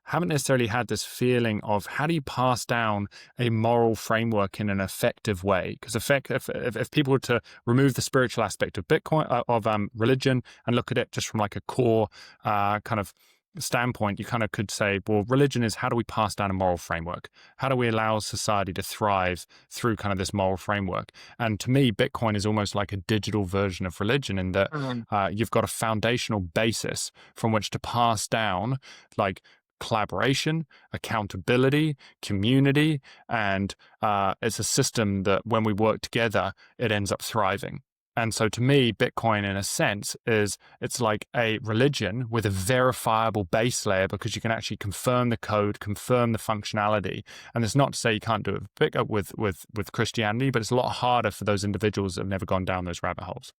haven't necessarily had this feeling of how do you pass down a moral framework in an effective way? Because if people were to remove the spiritual aspect of Bitcoin, of religion, and look at it just from like a core kind of standpoint, you kind of could say, well, religion is how do we pass down a moral framework? How do we allow society to thrive through kind of this moral framework? And to me, Bitcoin is almost like a digital version of religion in that you've got a foundational basis from which to pass down like collaboration, accountability, community, and it's a system that when we work together, it ends up thriving. And so to me, Bitcoin, in a sense, it's like a religion with a verifiable base layer because you can actually confirm the code, confirm the functionality. And it's not to say you can't do it with Christianity, but it's a lot harder for those individuals that have never gone down those rabbit holes.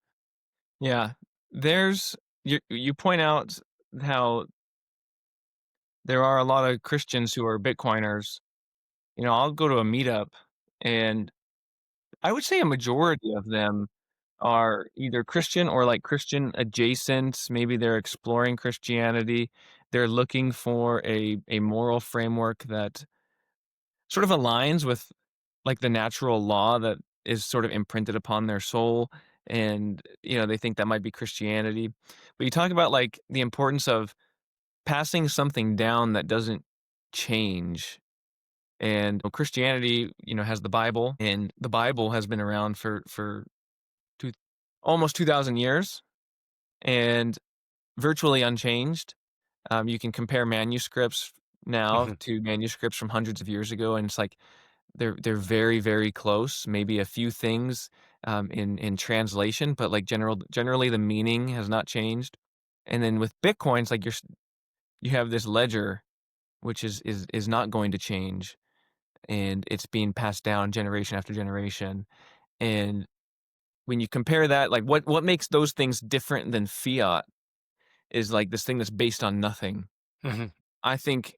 Yeah. You point out how there are a lot of Christians who are Bitcoiners. I'll go to a meetup, and I would say a majority of them are either Christian or like Christian adjacent. Maybe they're exploring Christianity. They're looking for a moral framework that sort of aligns with like the natural law that is sort of imprinted upon their soul. And, they think that might be Christianity. But you talk about like the importance of passing something down that doesn't change. And Christianity, has the Bible, and the Bible has been around for two, almost 2,000 years and virtually unchanged. You can compare manuscripts now to manuscripts from hundreds of years ago, and it's like they're very, very close. Maybe a few things in translation, but like generally the meaning has not changed. And then with Bitcoin, it's like you have this ledger which is not going to change, and it's being passed down generation after generation. And when you compare that, like what makes those things different than fiat is like this thing that's based on nothing. I think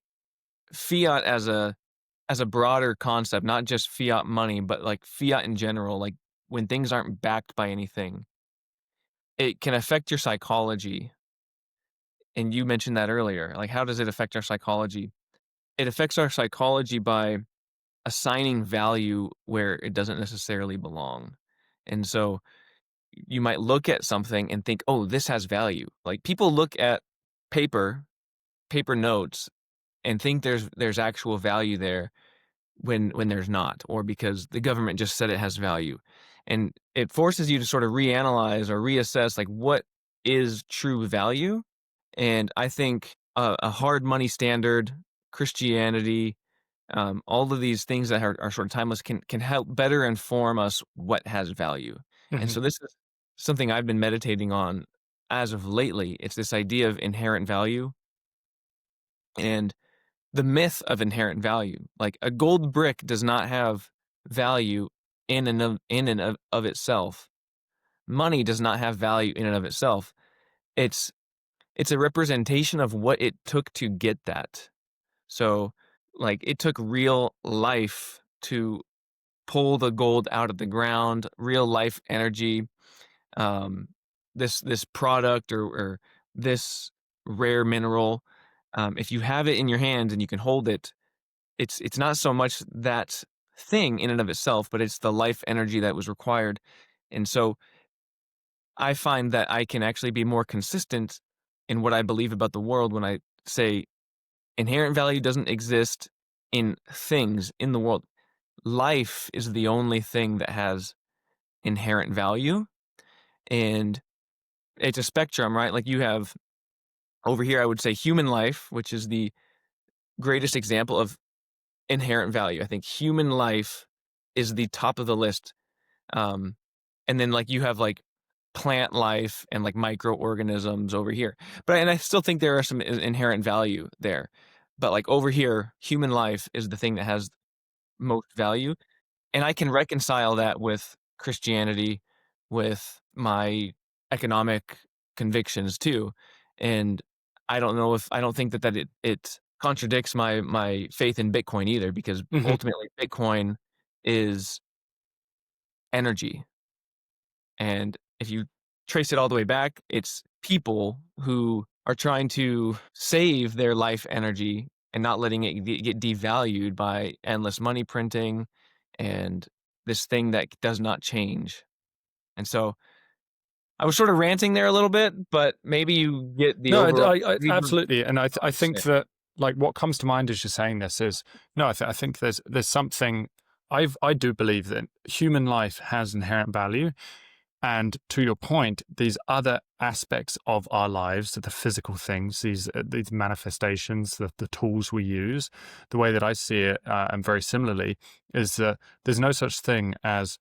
fiat as a broader concept, not just fiat money, but like fiat in general, like when things aren't backed by anything, it can affect your psychology. And you mentioned that earlier. Like, how does it affect our psychology? It affects our psychology by assigning value where it doesn't necessarily belong. And so you might look at something and think, oh, this has value. Like people look at paper notes and think there's actual value there when there's not, or because the government just said it has value. And it forces you to sort of reanalyze or reassess like what is true value. And I think a hard money standard, Christianity, all of these things that are sort of timeless can help better inform us what has value. And so this is something I've been meditating on as of lately. It's this idea of inherent value and the myth of inherent value. Like a gold brick does not have value in and of itself. Money does not have value in and of itself. It's a representation of what it took to get that. So like it took real life to pull the gold out of the ground, real life energy. This product or this rare mineral, if you have it in your hands and you can hold it, it's not so much that thing in and of itself, but it's the life energy that was required. And so I find that I can actually be more consistent in what I believe about the world when I say inherent value doesn't exist in things in the world. Life is the only thing that has inherent value. And it's a spectrum, right? Like you have over here, I would say human life, which is the greatest example of inherent value. I think human life is the top of the list. And then like you have like plant life and like microorganisms over here. And I still think there are some inherent value there. But like over here, human life is the thing that has most value. And I can reconcile that with Christianity, with my economic convictions too. And I don't think that it contradicts my faith in Bitcoin either, because ultimately Bitcoin is energy. And if you trace it all the way back, it's people who are trying to save their life energy and not letting it get devalued by endless money printing and this thing that does not change. And so I was sort of ranting there a little bit, but maybe you get the No, overall. absolutely. And I think Yeah. that, like, what comes to mind as you're saying this is, no, I think there's something, I do believe that human life has inherent value. And to your point, these other aspects of our lives, the physical things, these manifestations, the tools we use, the way that I see it, and very similarly, is that there's no such thing as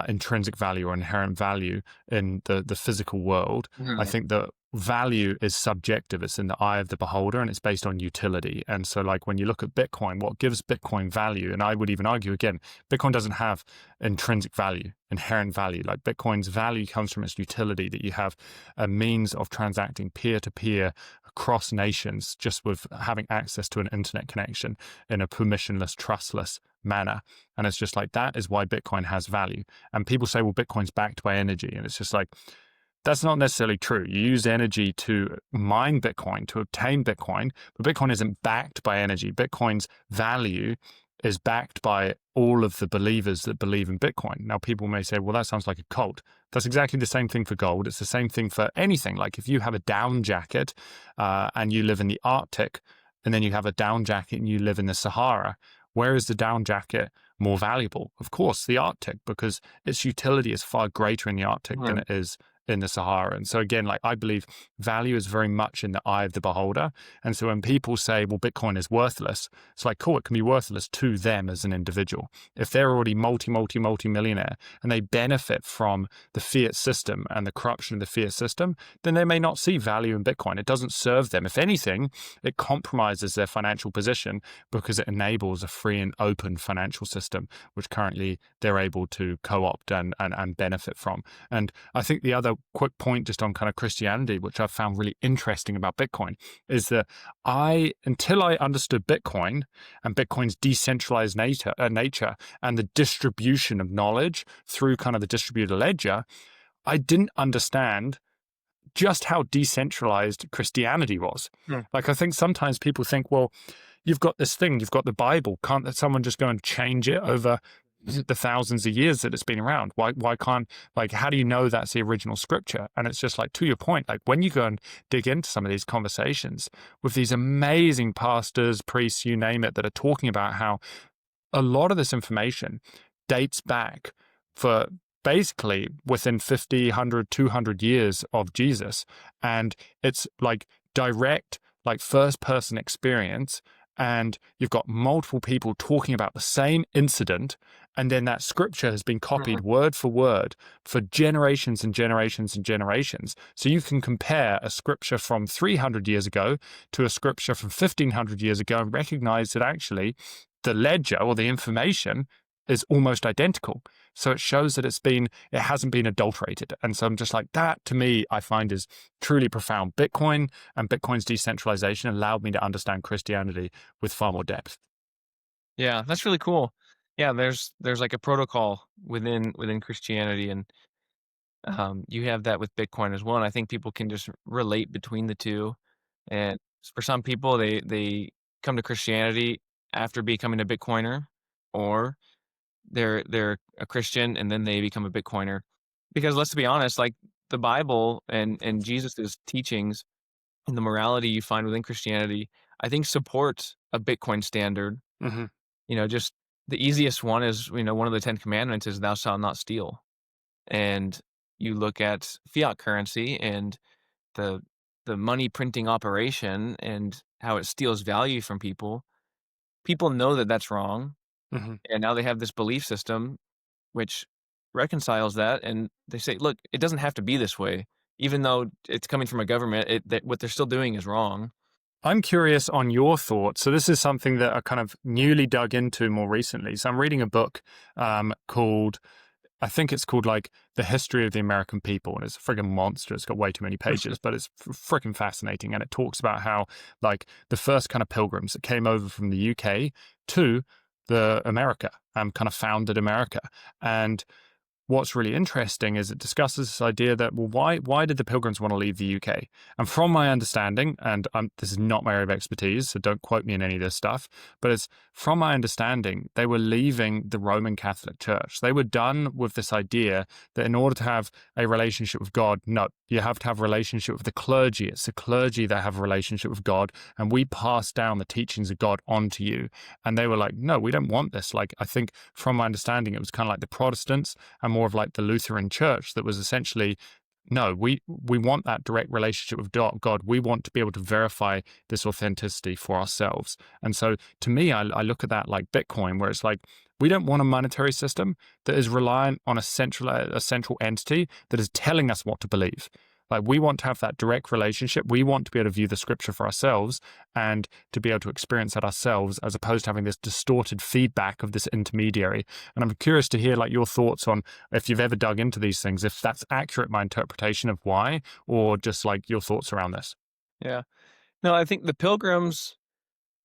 intrinsic value or inherent value in the physical world. I Mhm. think that value is subjective. It's in the eye of the beholder, and it's based on utility. And so, like, when you look at Bitcoin, what gives Bitcoin value, and I would even argue again, Bitcoin doesn't have intrinsic value, inherent value. Like, Bitcoin's value comes from its utility, that you have a means of transacting peer to peer across nations just with having access to an internet connection in a permissionless, trustless manner. And it's just like, that is why Bitcoin has value. And people say, well, Bitcoin's backed by energy. And it's just like, that's not necessarily true. You use energy to mine Bitcoin, to obtain Bitcoin, but Bitcoin isn't backed by energy. Bitcoin's value is backed by all of the believers that believe in Bitcoin. Now, people may say, well, that sounds like a cult. That's exactly the same thing for gold. It's the same thing for anything. Like, if you have a down jacket and you live in the Arctic, and then you have a down jacket and you live in the Sahara, where is the down jacket more valuable? Of course, the Arctic, because its utility is far greater in the Arctic than it is in the Sahara. And so again, like, I believe value is very much in the eye of the beholder. And so when people say, well, Bitcoin is worthless, it's like, cool, it can be worthless to them as an individual. If they're already multi-millionaire and they benefit from the fiat system and the corruption of the fiat system, then they may not see value in Bitcoin. It doesn't serve them. If anything, it compromises their financial position because it enables a free and open financial system, which currently they're able to co-opt and benefit from. And I think the other quick point just on kind of Christianity, which I've found really interesting about Bitcoin, is that until I understood Bitcoin and Bitcoin's decentralized nature and the distribution of knowledge through kind of the distributed ledger, I didn't understand just how decentralized Christianity was. Like, I think sometimes people think, well, you've got this thing, you've got the Bible. Can't someone just go and change it over the thousands of years that it's been around? Why can't, like, how do you know that's the original scripture? And it's just like, to your point, like, when you go and dig into some of these conversations with these amazing pastors, priests, you name it, that are talking about how a lot of this information dates back for basically within 50, 100, 200 years of Jesus. And it's like direct, like, first person experience. And you've got multiple people talking about the same incident. And then that scripture has been copied word for generations and generations and generations. So you can compare a scripture from 300 years ago to a scripture from 1500 years ago and recognize that actually the ledger or the information is almost identical. So it shows that it hasn't been adulterated. And so I'm just like, that to me, I find is truly profound. Bitcoin and Bitcoin's decentralization allowed me to understand Christianity with far more depth. Yeah, that's really cool. Yeah, there's like a protocol within Christianity, and you have that with Bitcoin as well. And I think people can just relate between the two. And for some people, they come to Christianity after becoming a Bitcoiner, or they're a Christian and then they become a Bitcoiner. Because let's be honest, like the Bible and Jesus's teachings and the morality you find within Christianity, I think supports a Bitcoin standard. Mm-hmm. Just the easiest one is, one of the 10 commandments is thou shalt not steal. And you look at fiat currency and the the money printing operation and how it steals value from people. People know that that's wrong, Mm-hmm. and now they have this belief system which reconciles that, and they say, "Look, it doesn't have to be this way, even though it's coming from a government. What they're still doing is wrong." I'm curious on your thoughts. So this is something that I kind of newly dug into more recently. So I'm reading a book called, I think it's called like The History of the American People. And it's a friggin' monster. It's got way too many pages, but it's freaking fascinating. And it talks about how, like, the first kind of pilgrims that came over from the UK to the America kind of founded America. And what's really interesting is it discusses this idea that, well, why did the Pilgrims want to leave the UK? And from my understanding, and this is not my area of expertise, so don't quote me in any of this stuff, but it's from my understanding, they were leaving the Roman Catholic Church. They were done with this idea that in order to have a relationship with God, no, you have to have a relationship with the clergy. It's the clergy that have a relationship with God, and we pass down the teachings of God onto you. And they were like, no, we don't want this. Like, I think from my understanding, it was kind of like the Protestants and more of like the Lutheran Church that was essentially, no, we want that direct relationship with God. We want to be able to verify this authenticity for ourselves. And so to me, I look at that like Bitcoin, where it's like, we don't want a monetary system that is reliant on a central entity that is telling us what to believe. Like, we want to have that direct relationship. We want to be able to view the scripture for ourselves and to be able to experience that ourselves, as opposed to having this distorted feedback of this intermediary. And I'm curious to hear like your thoughts on, if you've ever dug into these things, if that's accurate, my interpretation of why, or just like your thoughts around this. Yeah. No, I think the Pilgrims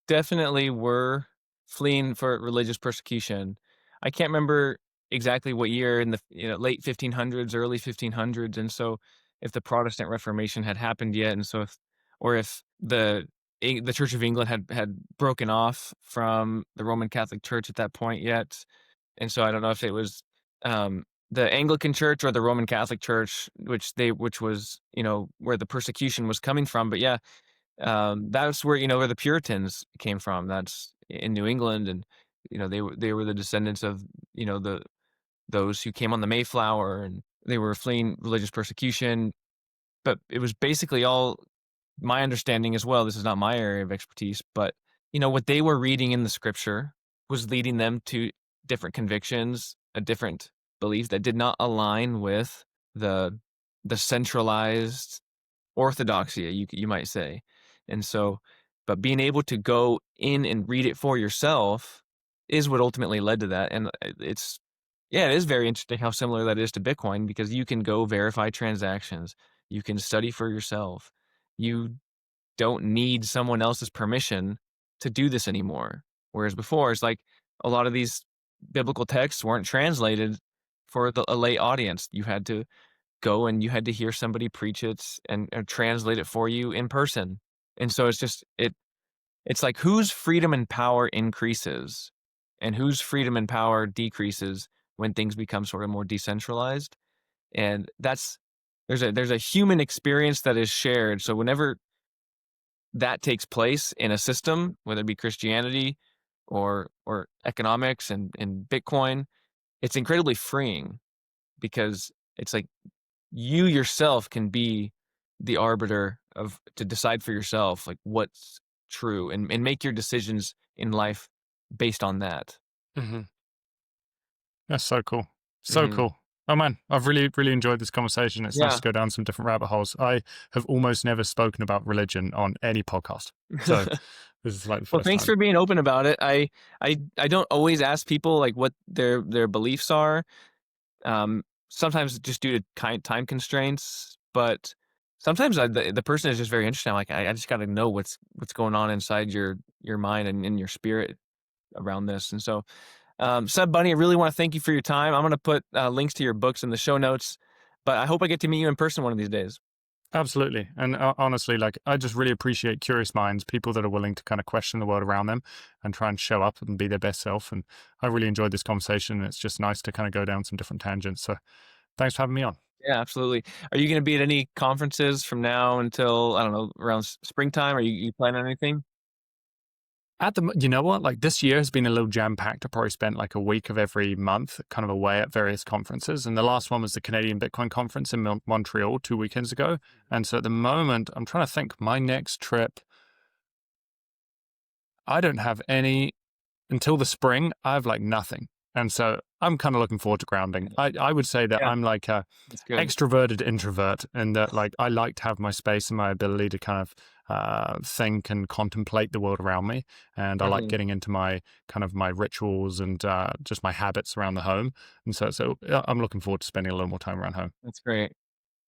definitely were fleeing for religious persecution. I can't remember exactly what year in the late 1500s, early 1500s, and so if the Protestant Reformation had happened yet, and so if the Church of England had broken off from the Roman Catholic Church at that point yet, and so I don't know if it was the Anglican Church or the Roman Catholic Church, which was where the persecution was coming from, but yeah. That's where where the Puritans came from. That's in New England, and they were the descendants of those who came on the Mayflower, and they were fleeing religious persecution. But it was basically all my understanding as well. This is not my area of expertise, but what they were reading in the scripture was leading them to different convictions, a different belief that did not align with the centralized orthodoxy, you might say. And so, but being able to go in and read it for yourself is what ultimately led to that. And it is very interesting how similar that is to Bitcoin, because you can go verify transactions. You can study for yourself. You don't need someone else's permission to do this anymore. Whereas before, it's like a lot of these biblical texts weren't translated for a lay audience. You had to go and you had to hear somebody preach it and translate it for you in person. And so it's like, whose freedom and power increases and whose freedom and power decreases when things become sort of more decentralized. And there's a human experience that is shared. So whenever that takes place in a system, whether it be Christianity or economics and Bitcoin, it's incredibly freeing, because it's like you yourself can be the arbiter to decide for yourself like what's true, and make your decisions in life based on that. Mm-hmm. That's so cool. So Mm-hmm. cool. Oh man, I've really, really enjoyed this conversation. It's nice to go down some different rabbit holes. I have almost never spoken about religion on any podcast. So this is like the Well, first thanks time. for being open about it. I don't always ask people like what their beliefs are. Sometimes just due to time constraints, but sometimes the person is just very interesting. I'm like, I just got to know what's going on inside your mind and in your spirit around this. And so, Seb Bunney, I really want to thank you for your time. I'm going to put links to your books in the show notes, but I hope I get to meet you in person one of these days. Absolutely. And honestly, like, I just really appreciate curious minds, people that are willing to kind of question the world around them and try and show up and be their best self. And I really enjoyed this conversation. And it's just nice to kind of go down some different tangents. So thanks for having me on. Yeah, absolutely. Are you going to be at any conferences from now until, I don't know, around springtime? Are you planning on anything? You know what? Like, this year has been a little jam packed. I probably spent like a week of every month kind of away at various conferences. And the last one was the Canadian Bitcoin conference in Montreal 2 weekends ago. And so at the moment, I'm trying to think my next trip. I don't have any until the spring. I have like nothing. And so I'm kind of looking forward to grounding. I would say that I'm like a extroverted introvert, and that like I like to have my space and my ability to kind of think and contemplate the world around me. And I like getting into my kind of my rituals and just my habits around the home. And so I'm looking forward to spending a little more time around home. That's great.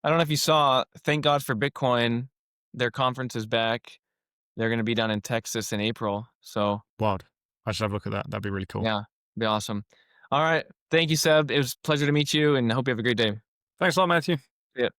I don't know if you saw, thank God for Bitcoin, their conference is back. They're going to be down in Texas in April. So Wild. I should have a look at that. That'd be really cool. yeah, be awesome. All right. Thank you, Seb. It was a pleasure to meet you, and I hope you have a great day. Thanks a lot, Matthew. Yeah.